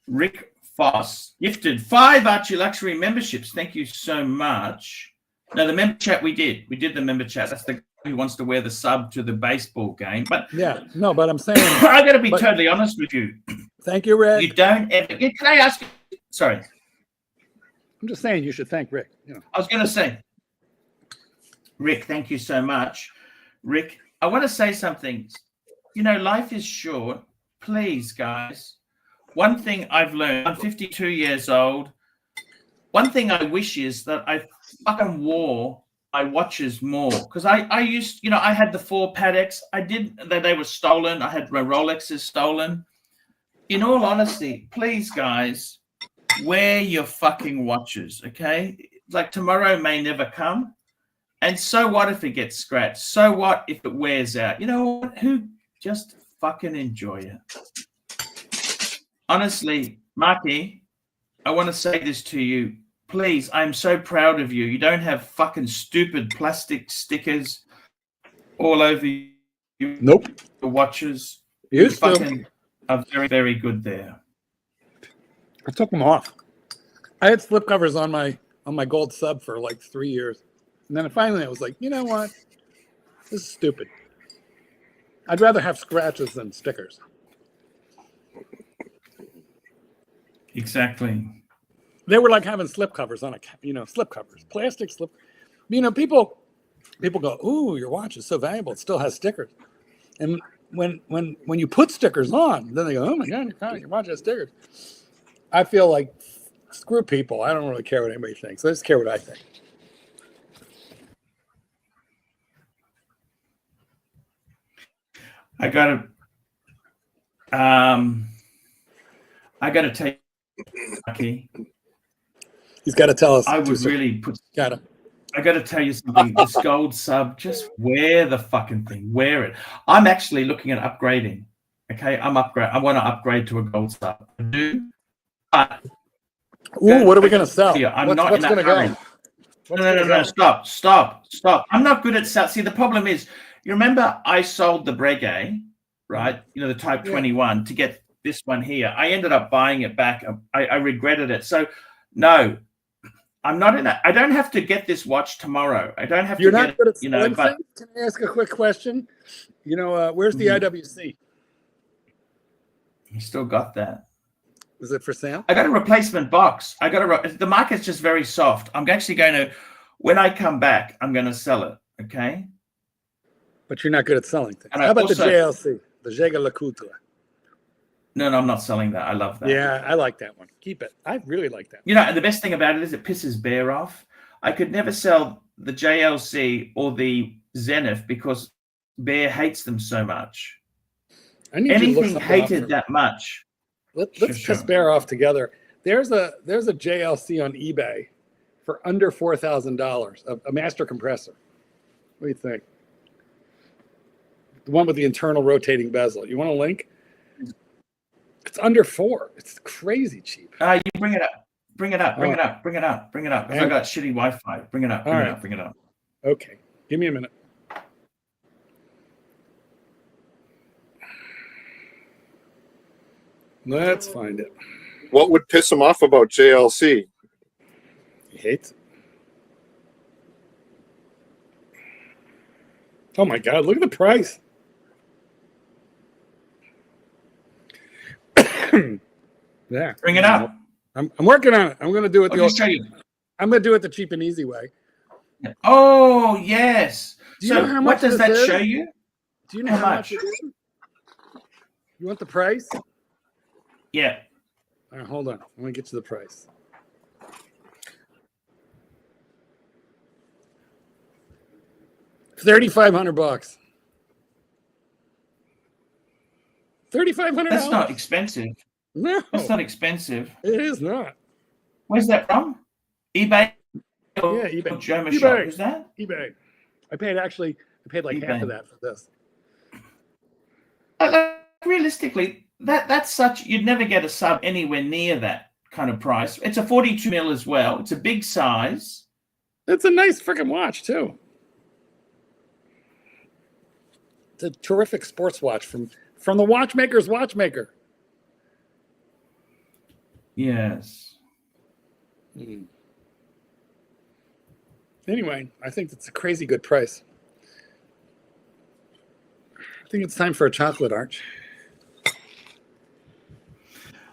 Rick Foss gifted 5 ArchieLuxury memberships. Thank you so much. No, the member chat we did the member chat. That's the guy who wants to wear the sub to the baseball game. But but I'm saying I got to be totally honest with you. Thank you, Rick. You don't ever. Can I ask you? Sorry. I'm just saying you should thank Rick. I was going to say, Rick, thank you so much. Rick, I want to say something. Life is short. Please, guys. One thing I've learned, I'm 52 years old. One thing I wish is that I fucking wore my watches more. Because I used, I had the 4 Pateks. They were stolen. I had my Rolexes stolen. In all honesty, please, guys, wear your fucking watches, okay? Like tomorrow may never come. And so what if it gets scratched? So what if it wears out? You know what? Just fucking enjoy it. Honestly, Marky, I want to say this to you. Please, I'm so proud of you. You don't have fucking stupid plastic stickers all over you. Nope. The watches. You fucking are very, very good there. I took them off. I had slip covers on my gold sub for like 3 years. And then finally I was like, you know what? This is stupid. I'd rather have scratches than stickers. Exactly. They were like having slip covers on slip covers, plastic slip. People go, "Ooh, your watch is so valuable. It still has stickers." And when you put stickers on, then they go, "Oh my God, your watch has stickers." I feel like screw people. I don't really care what anybody thinks. I just care what I think. I gotta tell you, Archie, He's got to tell us. I would really put. Got to. I got to tell you something. This gold sub, just wear the fucking thing. Wear it. I'm actually looking at upgrading. Okay, I want to upgrade to a gold sub. I do. But Ooh, what are we gonna sell? I'm not in that hurry. No. Stop. I'm not good at sell. See, the problem is, you remember I sold the Breguet, right? The Type 21 to get this one here. I ended up buying it back. I regretted it. So, no. I'm not in that. I don't have to get this watch tomorrow. I don't have You're to not get good at it, selling but things? Can I ask a quick question? Where's the IWC? you still got that. Is it for sale? I got a replacement box. The market's just very soft. I'm actually going to, when I come back, I'm going to sell it. Okay. But you're not good at selling things. And How about also, the JLC, the Jaeger LeCoultre? No, I'm not selling that. I love that. Yeah, I like that one. Keep it. I really like that. And the best thing about it is it pisses Bear off. I could never sell the JLC or the Zenith because Bear hates them so much. Anything hated that much. Let's piss Bear off together. There's a JLC on eBay for under $4,000, a master compressor. What do you think? The one with the internal rotating bezel. You want a link? It's under $4,000. It's crazy cheap. You bring it up. Bring it up. I got shitty Wi-Fi. Bring it up. Bring it up. Okay. Give me a minute. Let's find it. What would piss him off about JLC? He hates it. Oh my God, look at the price. Yeah. Bring it up. I'm working on it. I'm going to do it show you. I'm going to do it the cheap and easy way. Oh, yes. Do you know how much what does that is? show you? Do you know how much it is? You want the price? Yeah. All right, hold on. I'm going to get you the price. $3,500. $3,500. That's not expensive. No, that's not expensive. It is not. Where's that from? eBay? Yeah, eBay. German shop. Is that? eBay. I paid like eBay. Half of that for this. Realistically, that's such, you'd never get a sub anywhere near that kind of price. It's a 42 mil as well. It's a big size. It's a nice freaking watch too. It's a terrific sports watch from the watchmaker's watchmaker. Yes. Anyway, I think it's a crazy good price. I think it's time for a chocolate, Arch.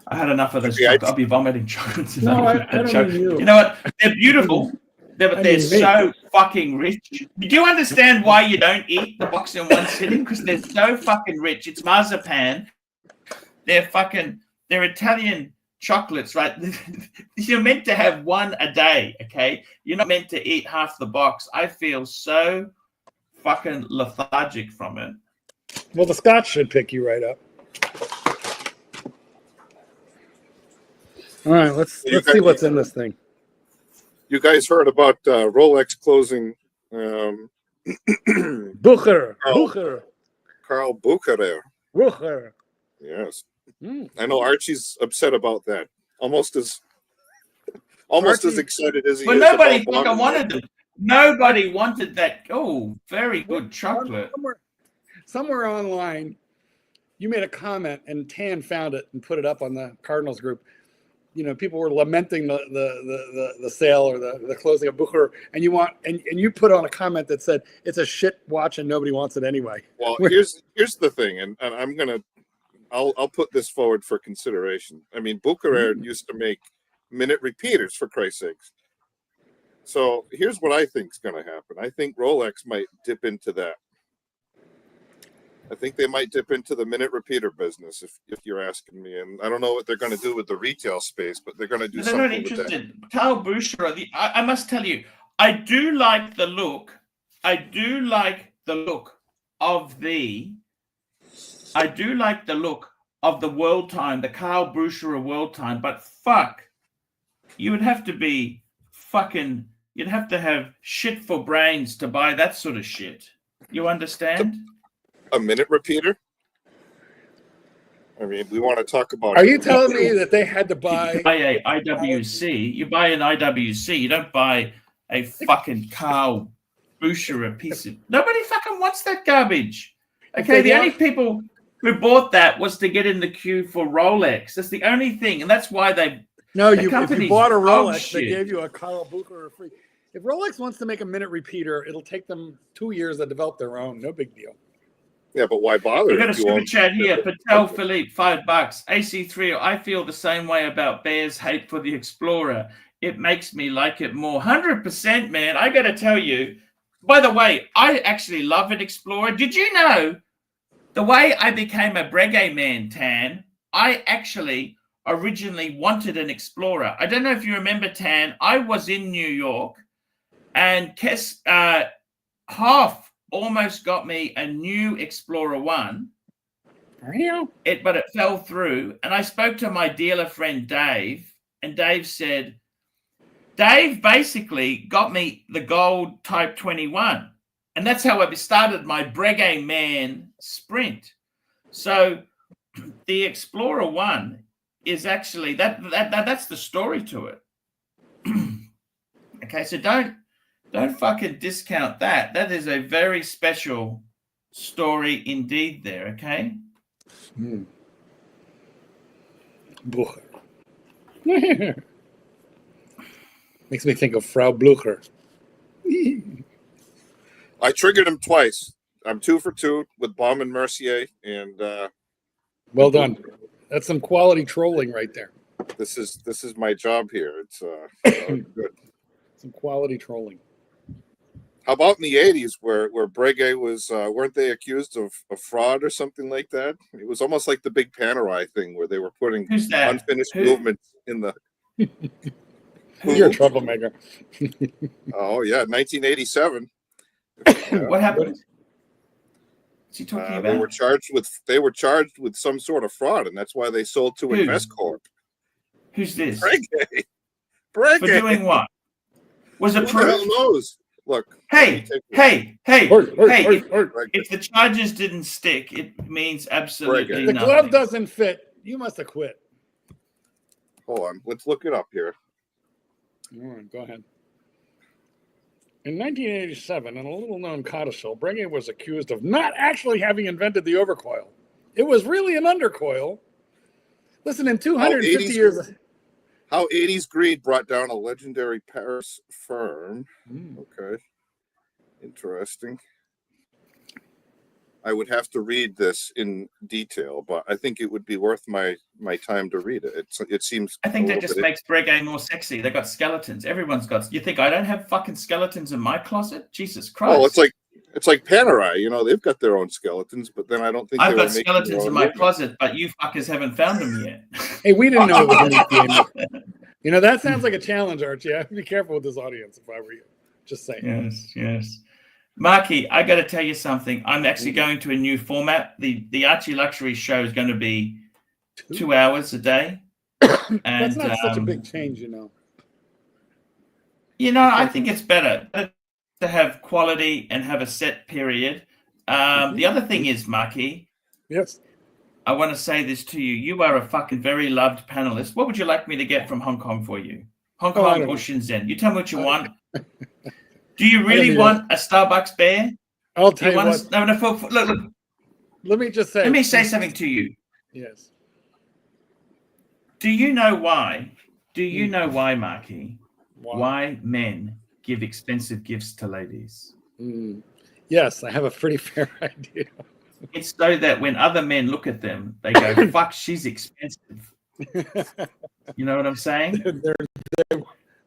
I had enough of this. I'll be vomiting chocolates. No, I don't mean you. You know what? They're beautiful. They're so fucking rich. Do you understand why you don't eat the box in one sitting? Because they're so fucking rich. It's marzipan. They're Italian chocolates, right? You're meant to have one a day, okay? You're not meant to eat half the box. I feel so fucking lethargic from it. Well, the scotch should pick you right up. All right, let's see what's in this thing. You guys heard about Rolex closing Bucherer. Carl Bucherer. Bucherer. Yes. I know Archie's upset about that. Almost as excited as he is. But nobody fucking wanted it. Nobody wanted that. Oh, very good chocolate. Somewhere online, you made a comment and Tan found it and put it up on the Cardinals group. You know, people were lamenting the sale or the closing of Bucherer, and you put on a comment that said it's a shit watch and nobody wants it anyway. Well, here's the thing, and I'm gonna I'll put this forward for consideration. I mean, Bucherer used to make minute repeaters, for Christ's sakes. So here's what I think is going to happen. I think Rolex might dip into that. I think they might dip into the minute repeater business, if you're asking me. And I don't know what they're going to do with the retail space, but they're going to do They're not something with that. interested. Carl Bucherer, I must tell you, I do like the look. I do like the look of the world time, the Carl Bucherer world time. But fuck, you would have to be fucking. You'd have to have shit for brains to buy that sort of shit. You understand? A minute repeater? I mean, we want to talk about. Are you telling me that they had to buy? You buy a IWC. You buy an IWC. You don't buy a fucking Carl Bucherer piece of. Nobody fucking wants that garbage. Okay, the only people who bought that was to get in the queue for Rolex. That's the only thing, and that's why they. No, if you bought a dog Rolex, they shit. gave you a Carl Bucherer free. If Rolex wants to make a minute repeater, it'll take them 2 years to develop their own. No big deal. Yeah, but why bother? We got a if you super won't- chat here. Patel Philippe, $5. AC3, I feel the same way about Bear's hate for the Explorer. It makes me like it more. 100%, man. I got to tell you. By the way, I actually love an Explorer. Did you know the way I became a Breguet man, Tan? I actually originally wanted an Explorer. I don't know if you remember, Tan. I was in New York, and Half almost got me a new Explorer 1. But it fell through. And I spoke to my dealer friend Dave, and Dave said, Dave basically got me the gold Type 21. And that's how I started my Breguet man sprint. So the Explorer 1 is actually, that's the story to it. Okay, so don't fucking discount that. That is a very special story indeed there, okay? Makes me think of Frau Blucher. I triggered him twice. I'm 2 for 2 with Baum and Mercier, and Well done. That's some quality trolling right there. this is my job here. It's good. Some quality trolling. How about in the 80s where Breguet was, weren't they accused of fraud or something like that? It was almost like the big Panerai thing where they were putting Who's that? unfinished Who? movements in the. You're a troublemaker. Oh, yeah, 1987. What happened? What's he talking about? They were charged with some sort of fraud, and that's why they sold to Who? InvestCorp. Who's this? Breguet. For doing what? Was it Who the hell proof? knows? Look. Hey, Hey, if the charges didn't stick, it means absolutely the nothing. glove doesn't fit. You must have quit. Hold on. Let's look it up here. All right, go ahead. In 1987, in a little-known codicil, Breguet was accused of not actually having invented the overcoil. It was really an undercoil. Listen, in 250 years... How 80s greed brought down a legendary Paris firm. Okay. Interesting. I would have to read this in detail, but I think it would be worth my time to read it. It seems. I think that just makes Breguet more sexy. They got skeletons. Everyone's got. You think I don't have fucking skeletons in my closet? Jesus Christ! Oh, it's like Panerai. You know, they've got their own skeletons, but then I don't think I've they got were making skeletons their in own my movement. closet, but you fuckers haven't found them yet. Hey, we didn't know it was a new game. You know, that sounds like a challenge, Archie. I have to be careful with this audience if I were you. Just saying. Yes. Marky, I got to tell you something. I'm actually going to a new format. The ArchieLuxury show is going to be 2 hours a day. And, That's not such a big change, you know. You know, I think it's better to have quality and have a set period. The other thing is, Marky. Yes. I want to say this to you. You are a fucking very loved panelist. What would you like me to get from Hong Kong for you? Hong Kong or Shenzhen? You tell me what you want. Do you really want a Starbucks bear? I'll tell you what. Look. Let me just say. Let me say something to you. Yes. Do you know why? Do you know why, Marky? Why men give expensive gifts to ladies? Yes, I have a pretty fair idea. It's so that when other men look at them, they go, "Fuck, she's expensive." You know what I'm saying?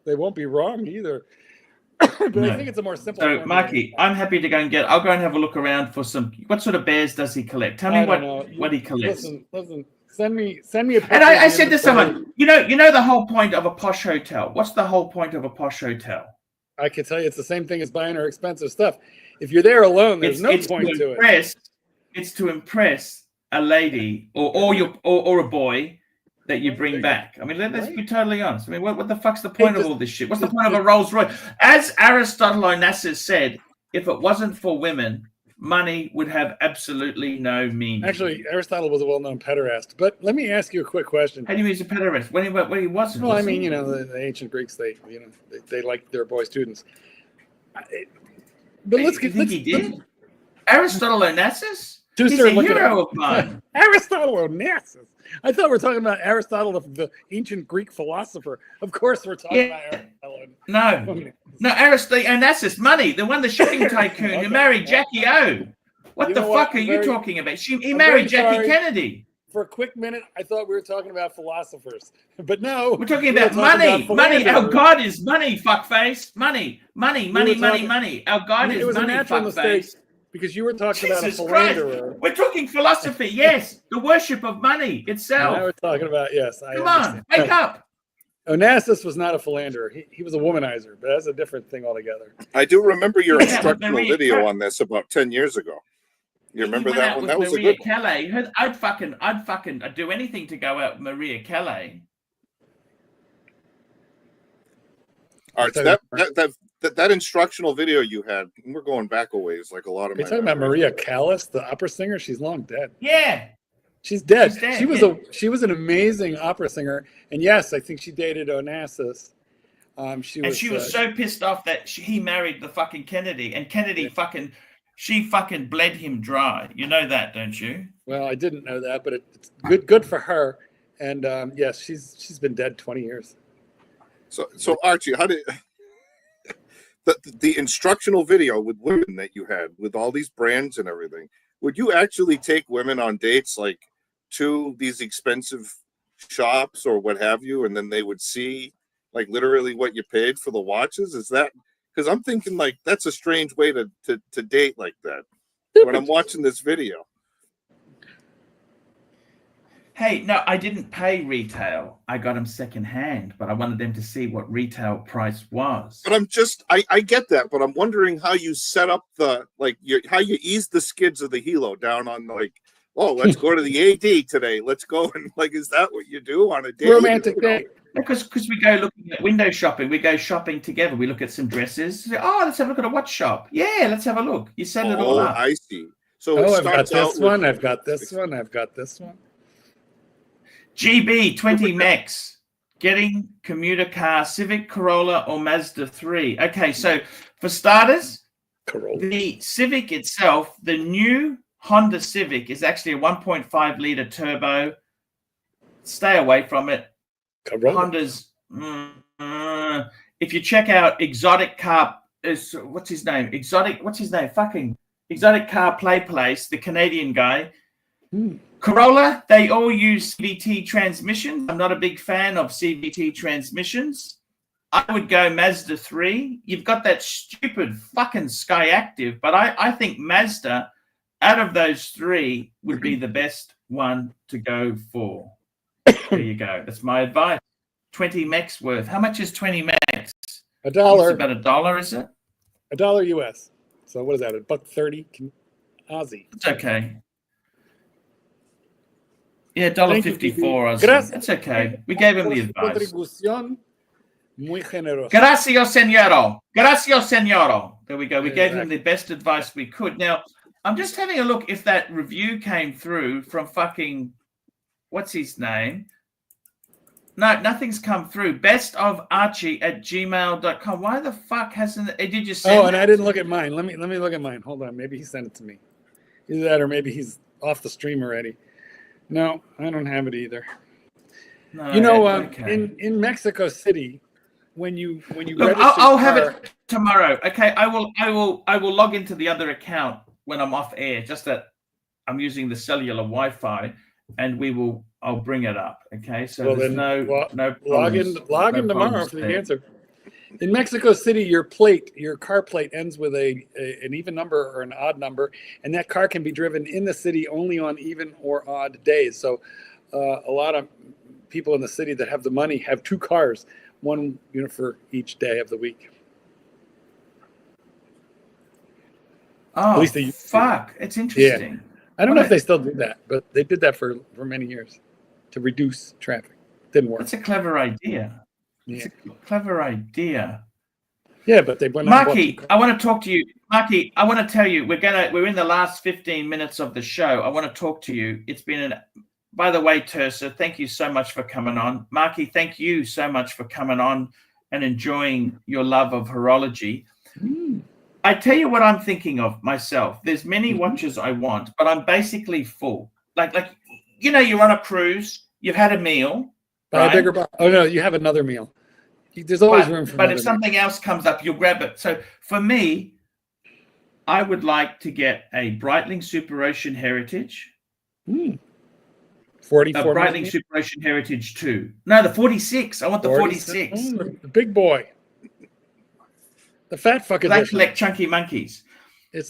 They won't be wrong either. But No. I think it's a more simple. So, Marky, I'm happy to go and I'll go and have a look around for some. What sort of bears does he collect? Tell me what he collects. Listen. Send me a picture. And I said to someone, you know the whole point of a posh hotel. What's the whole point of a posh hotel? I can tell you, it's the same thing as buying our expensive stuff. If you're there alone, there's no point to it. It's to impress a lady or a boy that you bring back. I mean, let's be totally honest. I mean, what the fuck's the point of all this shit? What's the point of a Rolls Royce? As Aristotle Onassis said, if it wasn't for women, money would have absolutely no meaning. Actually, Aristotle was a well-known pederast. But let me ask you a quick question. How do you mean he's a pederast? When he wasn't? Well, I mean, the ancient Greeks, they liked their boy students. But let's get. He did. Aristotle Onassis? He's Sir, a hero of mine. Aristotle Onassis. I thought we were talking about Aristotle, the ancient Greek philosopher. Of course, we're talking about Aristotle. No, Aristotle Onassis, money, the one, the shipping tycoon who married Jackie O. What the fuck are you talking about? He married Jackie Kennedy. For a quick minute, I thought we were talking about philosophers, but no, we're talking about money. Money. Our God is money. Fuckface. Money. Money. Our God is money. Fuckface. Because you were talking about a philanderer. We're talking philosophy, yes. The worship of money itself. Now we're talking about, yes. Come on, wake up. Onassis was not a philanderer. He was a womanizer, but that's a different thing altogether. I do remember your instructional video on this about 10 years ago. You remember that one? That was Maria a good Calais. I'd fucking do anything to go out with Maria Calais. Archie, that instructional video you had, we're going back a ways, like a lot of. You're talking about Maria Callas, the opera singer. She's long dead. Yeah, she's dead. She was an amazing opera singer, and yes, I think she dated Onassis. She was so pissed off that he married the fucking Kennedy, and Kennedy she fucking bled him dry. You know that, don't you? Well, I didn't know that, but it's good for her. And yes, she's been dead 20 years. So Archie, how did the instructional video with women that you had with all these brands and everything? Would you actually take women on dates like to these expensive shops or what have you, and then they would see like literally what you paid for the watches? Is that because I'm thinking like that's a strange way to date like that when I'm watching this video. Hey, no, I didn't pay retail. I got them secondhand, but I wanted them to see what retail price was. But I get that, but I'm wondering how you set up how you ease the skids of the helo down on like, oh, let's go to the AD today. Let's go and like, is that what you do on a date? Romantic date. Because we go looking at window shopping. We go shopping together. We look at some dresses. Oh, let's have a look at a watch shop. Yeah, let's have a look. You set it all up. I see. So I've got this one. I've got this one. I've got this one. GB 20 Max, getting commuter car, Civic, Corolla, or Mazda 3. Okay, so for starters, the Civic itself, the new Honda Civic is actually a 1.5 liter turbo. Stay away from it. Honda's. If you check out Exotic Car, what's his name? Fucking Exotic Car Play Place, the Canadian guy. Corolla, they all use CVT transmissions. I'm not a big fan of CVT transmissions. I would go Mazda 3. You've got that stupid fucking Sky Active, but I think Mazda, out of those three, would be the best one to go for. There you go. That's my advice. 20 Max worth. How much is 20 Max? $1. It's about $1, is it? $1 US. So what is that? $1.30 Aussie. It's okay. Yeah, $1.54. That's okay. We gave him the advice. Gracias, señoro. Gracias, señoro. There we go. We gave him the best advice we could. Now, I'm just having a look if that review came through from fucking, what's his name? No, nothing's come through. bestofarchie@gmail.com. Why the fuck hasn't it? Did you send and I didn't look at mine. Let me look at mine. Hold on. Maybe he sent it to me. Either that or maybe he's off the stream already. No, I don't have it either. No, okay. in Mexico City, when you look, I'll have it tomorrow. Okay, I will log into the other account when I'm off air. Just that I'm using the cellular Wi-Fi, and I'll bring it up. Okay, so Well, there's then no log in tomorrow for the answer. In Mexico City, your car plate ends with an even number or an odd number, and that car can be driven in the city only on even or odd days. So a lot of people in the city that have the money have 2 cars, one for each day of the week. Oh, At least they used to. fuck! It's interesting. Yeah. I don't know if they still do that, but they did that for many years to reduce traffic. Didn't work. That's a clever idea. Yeah. It's a clever idea. Yeah, but they went. Marky, I want to talk to you. Marky, I want to tell you, we're in the last 15 minutes of the show. I want to talk to you. It's been by the way, Tersa, thank you so much for coming on. Marky, thank you so much for coming on and enjoying your love of horology. I tell you what I'm thinking of myself. There's many watches I want, but I'm basically full. Like you're on a cruise, you've had a meal. Buy a bigger box. Oh no, you have another meal. There's always room for. But if something else comes up, you'll grab it. So for me, I would like to get a Breitling Super Ocean Heritage. 44. A Breitling Super Ocean Heritage 2. No, the 46. I want the 46. The big boy. The fat fucking. I collect chunky monkeys.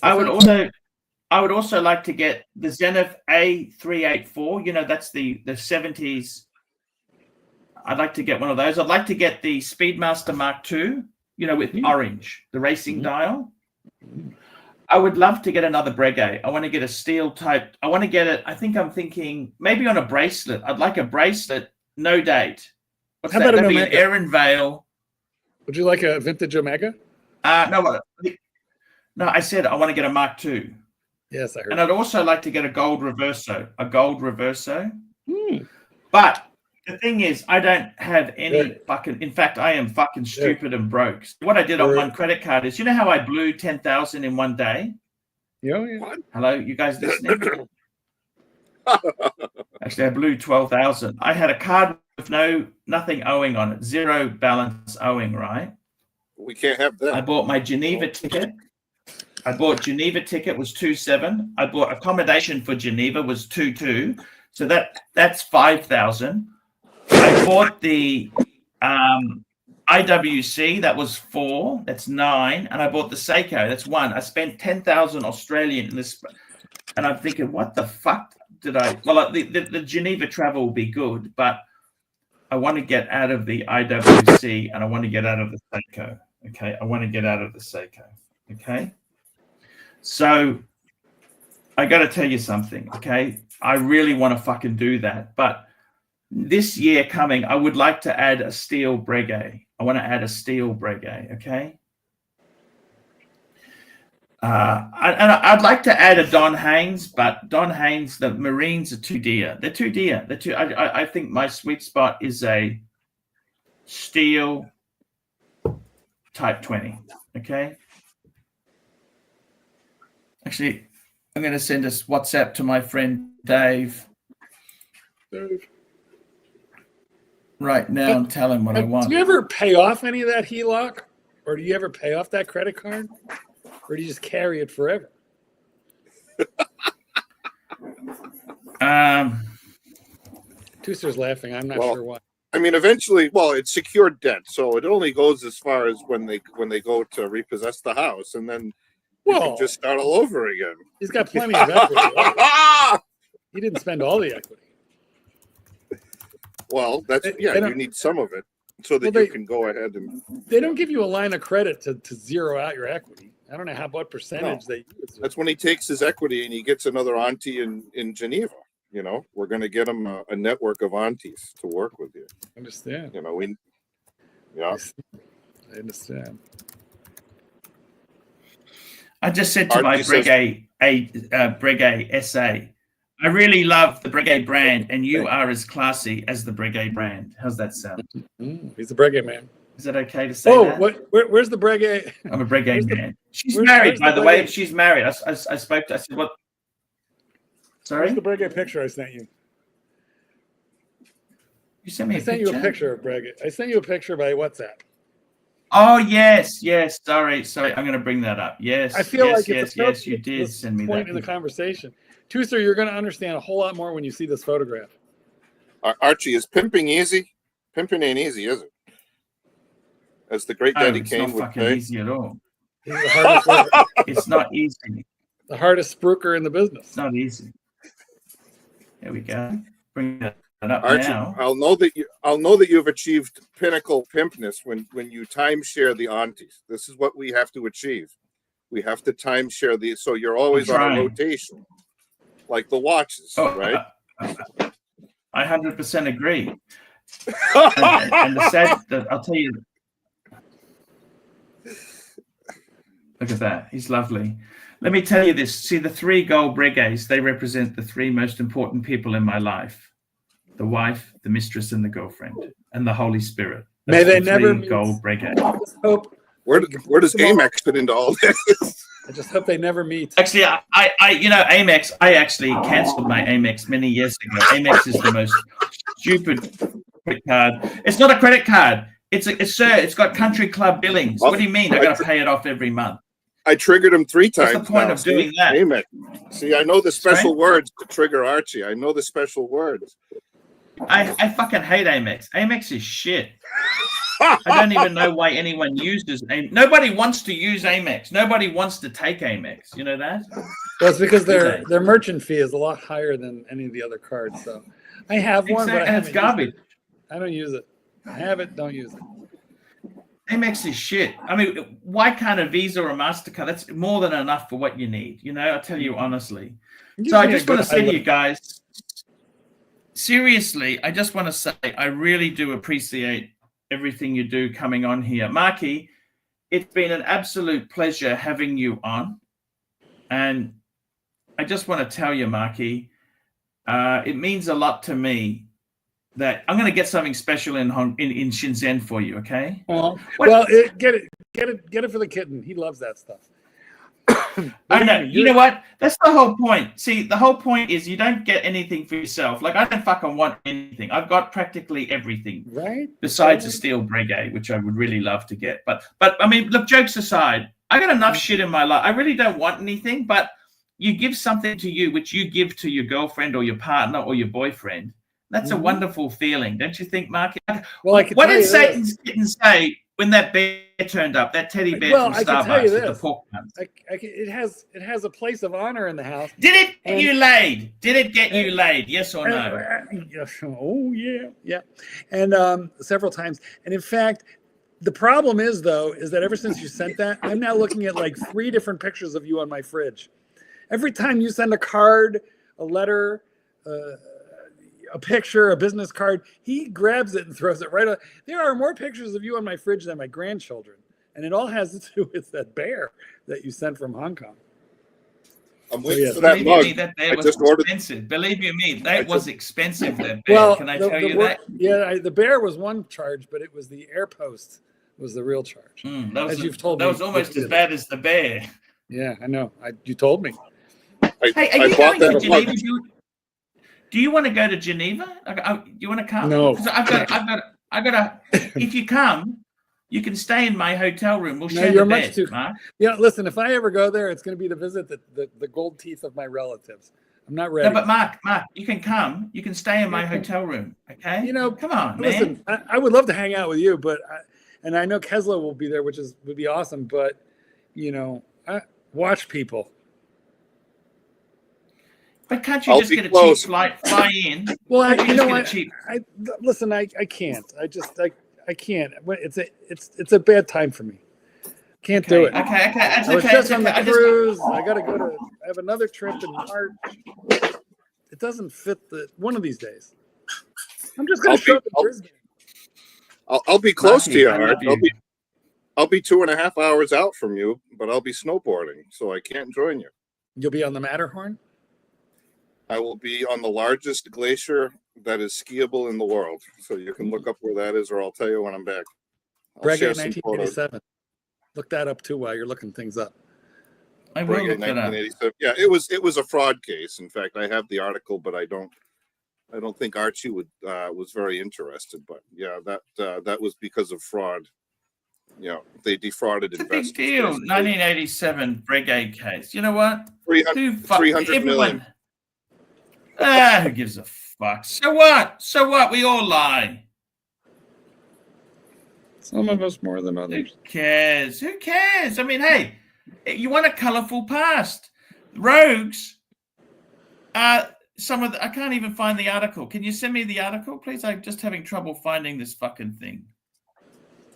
I would also like to get the Zenith A384. That's the 70s. I'd like to get one of those. I'd like to get the Speedmaster Mark II, with orange, the racing dial. I would love to get another Breguet. I want to get a steel type. I want to get it. I think I'm thinking maybe on a bracelet. I'd like a bracelet, no date. What's How that? about That'd an be an Omega? Aaron Vale. Would you like a vintage Omega? No, I said I want to get a Mark II. Yes, I heard. And I'd also like to get a gold reverso. But the thing is, I don't have any fucking. In fact, I am fucking stupid and broke. What I did on one credit card is, how I blew 10,000 in one day? Yeah. Hello, you guys listening? Actually, I blew 12,000. I had a card with nothing owing on it, 0 balance owing. Right? We can't have that. I bought my Geneva ticket. Was 2.7. I bought accommodation for Geneva was 2.2. So that's 5,000. I bought the IWC, that was 4, that's 9, and I bought the Seiko, that's 1. I spent 10,000 Australian in this, and I'm thinking, what the fuck did I? Well, the Geneva travel will be good, but I want to get out of the IWC and I want to get out of the Seiko. Okay, I want to get out of the Seiko. Okay, so I got to tell you something. Okay, I really want to fucking do that, but this year coming, I would like to add a steel Breguet. I want to add a steel Breguet, okay? I'd like to add a Don Haynes, but Don Haynes, the Marines are too dear. They're too dear. I think my sweet spot is a steel Type 20, okay? Actually, I'm going to send us WhatsApp to my friend Dave. Right now and tell him what I want. Do you ever pay off any of that HELOC? Or do you ever pay off that credit card? Or do you just carry it forever? Tooster's laughing. I'm not sure why. I mean, eventually, it's secured debt, so it only goes as far as when they go to repossess the house, and then you can just start all over again. He's got plenty of equity. He didn't spend all the equity. Well, you need some of it so that you can go ahead and. They don't give you a line of credit to zero out your equity. I don't know what percentage they use. That's when he takes his equity and he gets another auntie in Geneva. We're going to get him a network of aunties to work with you. I understand. I understand. I just said to my Breguet, Breguet SA, I really love the Breguet brand, and you are as classy as the Breguet brand. How's that sound? He's the Breguet man. Is that okay to say that? Where's the Breguet? I'm a Breguet man. She's married, by the way. She's married. I spoke to. I said, "What?" Sorry. Where's the Breguet picture I sent you? You sent me. I sent you a picture of Breguet. I sent you a picture by WhatsApp. Oh yes. Sorry. I'm going to bring that up. Yes. I feel like yes. You did send me that. Point in the conversation. Tooster, you're going to understand a whole lot more when you see this photograph. Archie, is pimping easy? Pimping ain't easy, is it? As the great Daddy it's Kane not would fucking say. easy at all. He's the hardest worker, It's not easy. the hardest spruiker in the business. It's not easy. There we go. Bring that up Archie, now. I'll know that you've achieved pinnacle pimpness when you timeshare the aunties. This is what we have to achieve. We have to timeshare these, so you're always on a rotation, like the watches, right? I 100% agree. and the sad, I'll tell you. Look at that. He's lovely. Let me tell you this. See, the 3 gold breguets, they represent the 3 most important people in my life: the wife, the mistress, and the girlfriend, and the Holy Spirit. May they the never 3 gold breguets. Hope. Where does Amex fit into all this? I just hope they never meet. Actually, I you know, Amex, I actually canceled my Amex many years ago. Amex is the most stupid credit card. It's not a credit card. It's got country club billings. What do you mean? I got to pay it off every month. I triggered him 3 times. What's the point of doing that? Amex. See, I know the special words to trigger Archie. I know the special words. I fucking hate Amex. Amex is shit. I don't even know why anyone uses Amex. Nobody wants to use Amex. Nobody wants to take Amex. You know that? Well, it's because their merchant fee is a lot higher than any of the other cards. So I have one, but and it's garbage. I don't use it. I have it, don't use it. Amex is shit. I mean, why can't a Visa or a MasterCard? That's more than enough for what you need. You know, I'll tell you honestly. So I just want to say to you guys, seriously, I just want to say I really do appreciate everything you do coming on here. Marky, it's been an absolute pleasure having you on. And I just want to tell you, Marky, it means a lot to me that I'm going to get something special in Shenzhen for you, okay? Get it for the kitten. He loves that stuff. I know. You know what? That's the whole point. See, the whole point is you don't get anything for yourself. Like, I don't fucking want anything. I've got practically everything, right? Besides a steel breguet, which I would really love to get. But I mean, look, jokes aside, I got enough shit in my life. I really don't want anything. But you give something to you, which you give to your girlfriend or your partner or your boyfriend. That's a wonderful feeling, don't you think, Mark? Well, what did Satan's kitten say when that bear turned up? That teddy bear from Starbucks with the pork buns. It has a place of honor in the house. Did it get you laid? Did it get you laid? Yes or no? Oh yeah. And several times. And in fact, the problem is that ever since you sent that, I'm now looking at like 3 different pictures of you on my fridge. Every time you send a card, a letter, a picture, a business card, he grabs it and throws it right on. There are more pictures of you on my fridge than my grandchildren. And it all has to do with that bear that you sent from Hong Kong. I'm waiting for that mug. That bear was expensive. Believe you me, that was expensive, that bear. Well, can I tell you that? Yeah, the bear was one charge, but it was the air post was the real charge. You've told me. That was almost as bad as the bear. Yeah, I know. You told me. Hey, are you going to Geneva? Do you want to go to Geneva? You want to come? No. I've got. If you come, you can stay in my hotel room. We'll share the bed, Mark. Yeah, listen. If I ever go there, it's going to be to visit the gold teeth of my relatives. I'm not ready. No, but Mark, you can come. You can stay in my hotel room. Okay. You know, come on, listen, man. I would love to hang out with you, but and I know Kesla will be there, which would be awesome. But watch people. But can't you just get a cheap fly in? Well, I listen. I can't. I can't. It's a bad time for me. Can't do it. Okay. I was just on the cruise. I got to go to. I have another trip in March. It doesn't fit one of these days. I'm just going to show up in Brisbane. I'll be close to you, Art. I'll be 2.5 hours out from you, but I'll be snowboarding, so I can't join you. You'll be on the Matterhorn? I will be on the largest glacier that is skiable in the world. So you can look up where that is, or I'll tell you when I'm back. Breguet 1987. Look that up too while you're looking things up. I will look that up. Yeah, it was a fraud case. In fact, I have the article, but I don't think Archie was very interested. But yeah, that was because of fraud. Yeah, they defrauded investors. Big deal. 1987 Breguet case. You know what? 300 million. Who gives a fuck? So what? So what? We all lie. Some of us more than Who others. cares? Who cares? I mean, hey, you want a colorful past. Rogues, some of the, I can't even find the article. Can you send me the article, please? I'm just having trouble finding this fucking thing.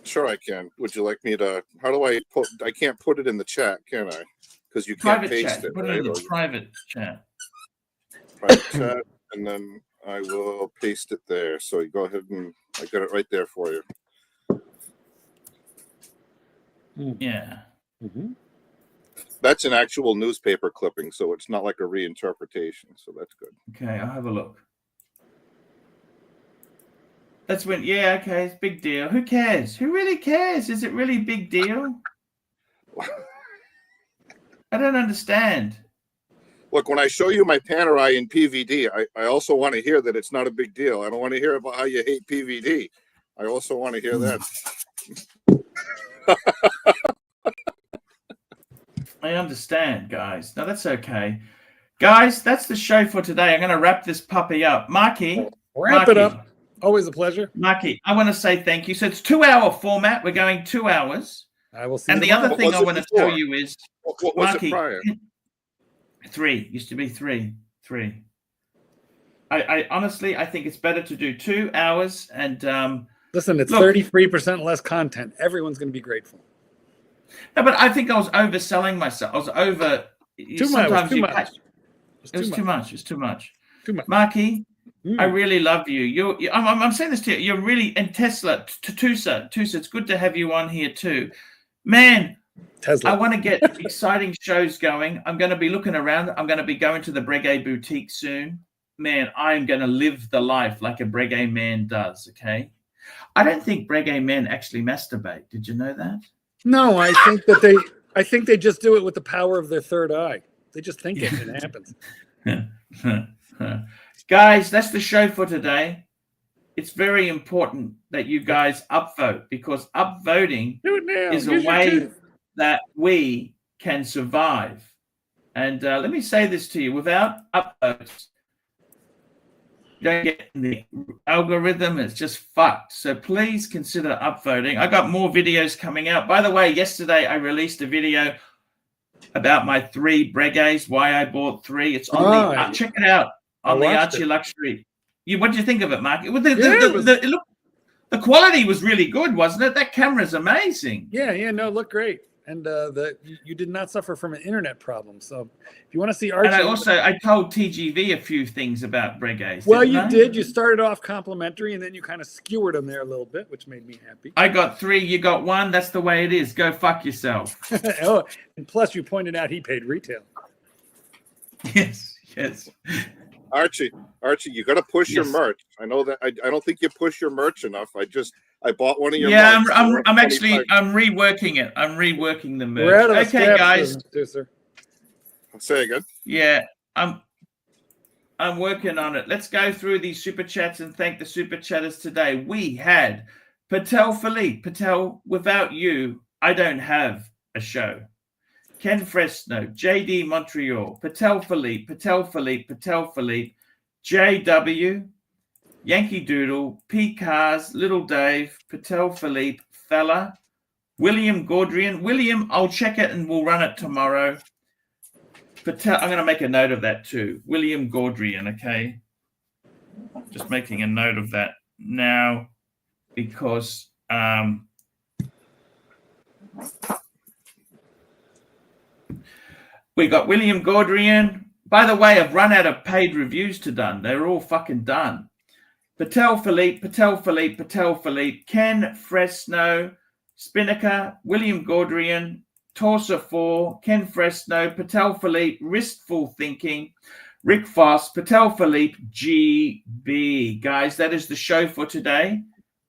Sure, I can. Would you like me to? How do I put? I can't put it in the chat, can I? Because you can't Private paste chat. it. Put it Right? in the Or private chat. private chat, and then I will paste it there. So you go ahead and I got it right there for you. Yeah. Mm-hmm. That's an actual newspaper clipping, so it's not like a reinterpretation. So that's good. Okay, I'll have a look. That's when, yeah, okay, it's big deal. Who cares? Who really cares? Is it really big deal? I don't understand. Look, when I show you my Panerai in PVD, I also want to hear that it's not a big deal. I don't want to hear about how you hate PVD. I also want to hear that. I understand, guys. No, that's okay. Guys, that's the show for today. I'm going to wrap this puppy up. Marky. Wrap it up. Always a pleasure. Marky, I want to say thank you. So it's 2-hour format. We're going 2 hours. I will see And you the tomorrow. other thing I want to tell you is, What was Marky, it prior? 3. Used to be 3. I honestly, I think it's better to do 2 hours. And Listen, it's look, 33% less content. Everyone's going to be grateful. no, but I think I was overselling myself. I was over. Too much. Too much. It was too much. It's too much. Too much. Marky, I really love you. I'm saying this to you. You're really, and Tesla, Tusa, it's good to have you on here too. Man, Tesla. I want to get exciting shows going. I'm going to be looking around. I'm going to be going to the Breguet boutique soon. Man, I'm going to live the life like a Breguet man does, okay? I don't think Breguet men actually masturbate. Did you know that? No, I think they just do it with the power of their third eye. They just think it and it happens. Guys, that's the show for today. It's very important that you guys upvote, because upvoting is a way that we can survive. And let me say this to you, without upvotes, you don't get the algorithm. It's just fucked. So please consider upvoting. I got more videos coming out. By the way, yesterday I released a video about my 3 Breguets, why I bought 3. It's on check it out on the ArchieLuxury. What did you think of it, Mark? The quality was really good, wasn't it? That camera's amazing. Yeah, no, it looked great. And you did not suffer from an internet problem. So if you want to see Archie, and I told TGV a few things about Breguets. Well, you did. You started off complimentary, and then you kind of skewered them there a little bit, which made me happy. I got 3, you got 1. That's the way it is. Go fuck yourself. Oh, and plus you pointed out he paid retail. Yes. Archie, you got to push your merch. I know that. I don't think you push your merch enough. I bought one of your. Yeah, mugs I'm reworking it. I'm reworking the merch. We're out of okay, guys. Too, sir. Say again. Yeah, I'm working on it. Let's go through these super chats and thank the super chatters today. We had Patel Philippe. Patel, without you, I don't have a show. Ken Fresno, JD Montreal, Patel Philippe, JW, Yankee Doodle, P Cars, Little Dave, Patel Philippe, Fella, William Gaudrian. William, I'll check it and we'll run it tomorrow. Patel, I'm going to make a note of that too. William Gaudrian, okay? Just making a note of that now because we got William Gaudrian. By the way, I've run out of paid reviews to done. They're all fucking done. Patel Philippe, Ken Fresno, Spinnaker, William Gaudrian, Torsa 4, Ken Fresno, Patel Philippe, Wristful Thinking, Rick Foss, Patel Philippe, GB. Guys, that is the show for today.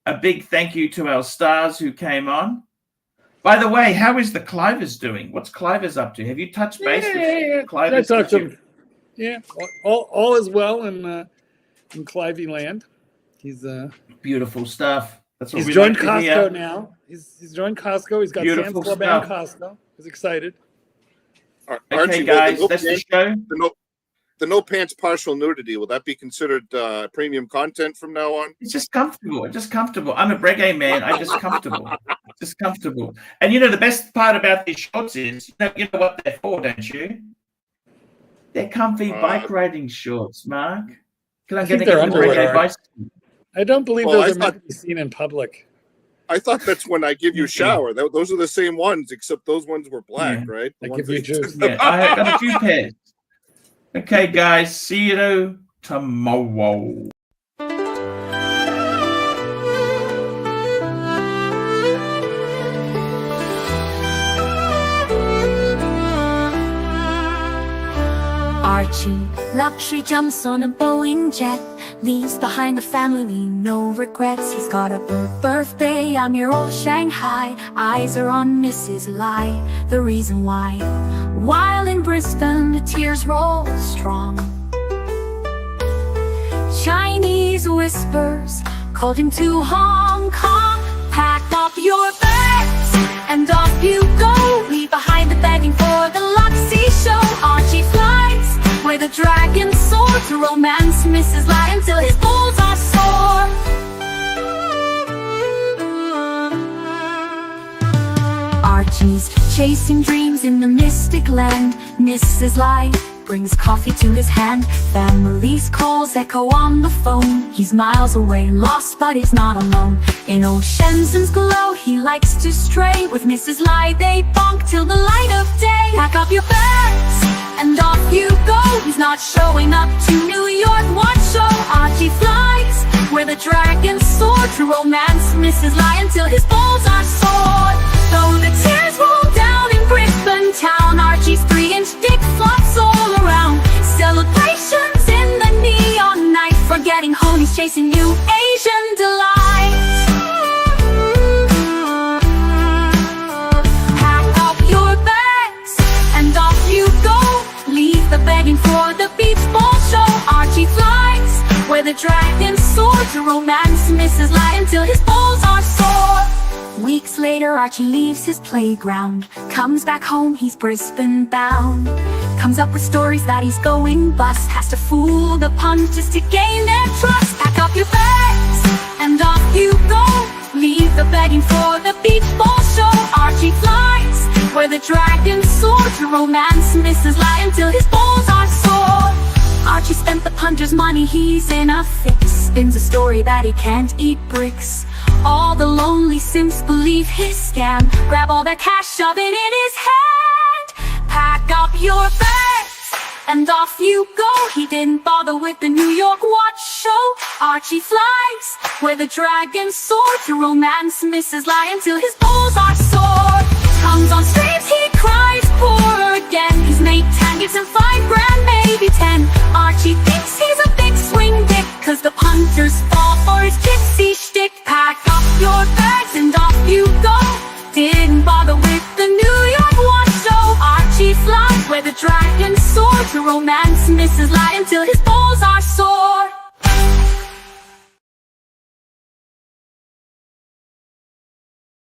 A big thank you to our stars who came on. By the way, how is the Clivers doing? What's Clivers up to? Have you touched base with Clivers? I talked to him. Yeah, all is well in Clivey land. He's beautiful stuff. That's what he's we joined like to Costco hear. now. He's joined Costco. He's got Beautiful Sam's Club stuff. and Costco. He's excited. Okay, guys, that's the show. no pants partial nudity, will that be considered premium content from now on? It's just comfortable. Just comfortable. I'm a reggae man. I'm just comfortable. Just comfortable. And you know the best part about these shorts is you know what they're for, don't you? They're comfy bike riding shorts, Mark. Because I'm going to get a reggae bicycle. I don't believe those are meant to be seen in public. I thought that's when I give you a shower. Those are the same ones, except those ones were black, right? I give you juice. Yeah, I have got a few pairs. Okay, guys. See you tomorrow. Archie luxury jumps on a Boeing jet, leaves behind the family, no regrets. He's got a birthday, I'm your old Shanghai. Eyes are on Mrs Lai, the reason why. While in Brisbane, the tears roll strong. Chinese whispers called him to Hong Kong. Pack up your bags and off you go. Leave behind the begging for the Luxy show. Archie flies where the dragon soared to romance Mrs Lai until his balls are sore. Archie's chasing dreams in the mystic land. Mrs Lai brings coffee to his hand. Family's calls echo on the phone. He's miles away, lost but he's not alone. In old Shenzen's glow, he likes to stray. With Mrs Lai they bonk till the light of day. Pack up your bags and off you go. He's not showing up to New York, what show? Archie flies where the dragons soar to romance Mrs Lai until his balls are sore. Though the tears roll down in Brisbane town, Archie's 3-inch dick flops all around. Celebrations in the neon night, forgetting home he's chasing new Asian delight. Pack up your bags and off you go. Leave the begging for the beach ball show. Archie flies where the dragons soar to romance Mrs Lai until his balls are sore. Weeks later, Archie leaves his playground, comes back home, he's Brisbane bound. Comes up with stories that he's going bust, has to fool the punters to gain their trust. Pack up your bags and off you go. Leave the begging for the beach ball show. Archie flies where the dragons soar to romance Mrs Lai until his balls are sore. Archie spent the punter's money, he's in a fix. Spins a story that he can't eat bricks. All the lonely simps believe his scam. Grab all that cash, shove it in his hand. Pack up your bags and off you go. He didn't bother with the New York watch show. Archie flies where the dragons soar to romance Mrs Lai until his balls are sore. Comes on streams, he cries poor again. His mate Tan gives him $5 grand, maybe 10. Archie thinks he's a big swing dick, cause the punters fall for his gypsy shtick. Pack up your bags and off you go. Didn't bother with the New York watch show. Archie flies where the dragons soar to romance Mrs Lai until his balls are sore.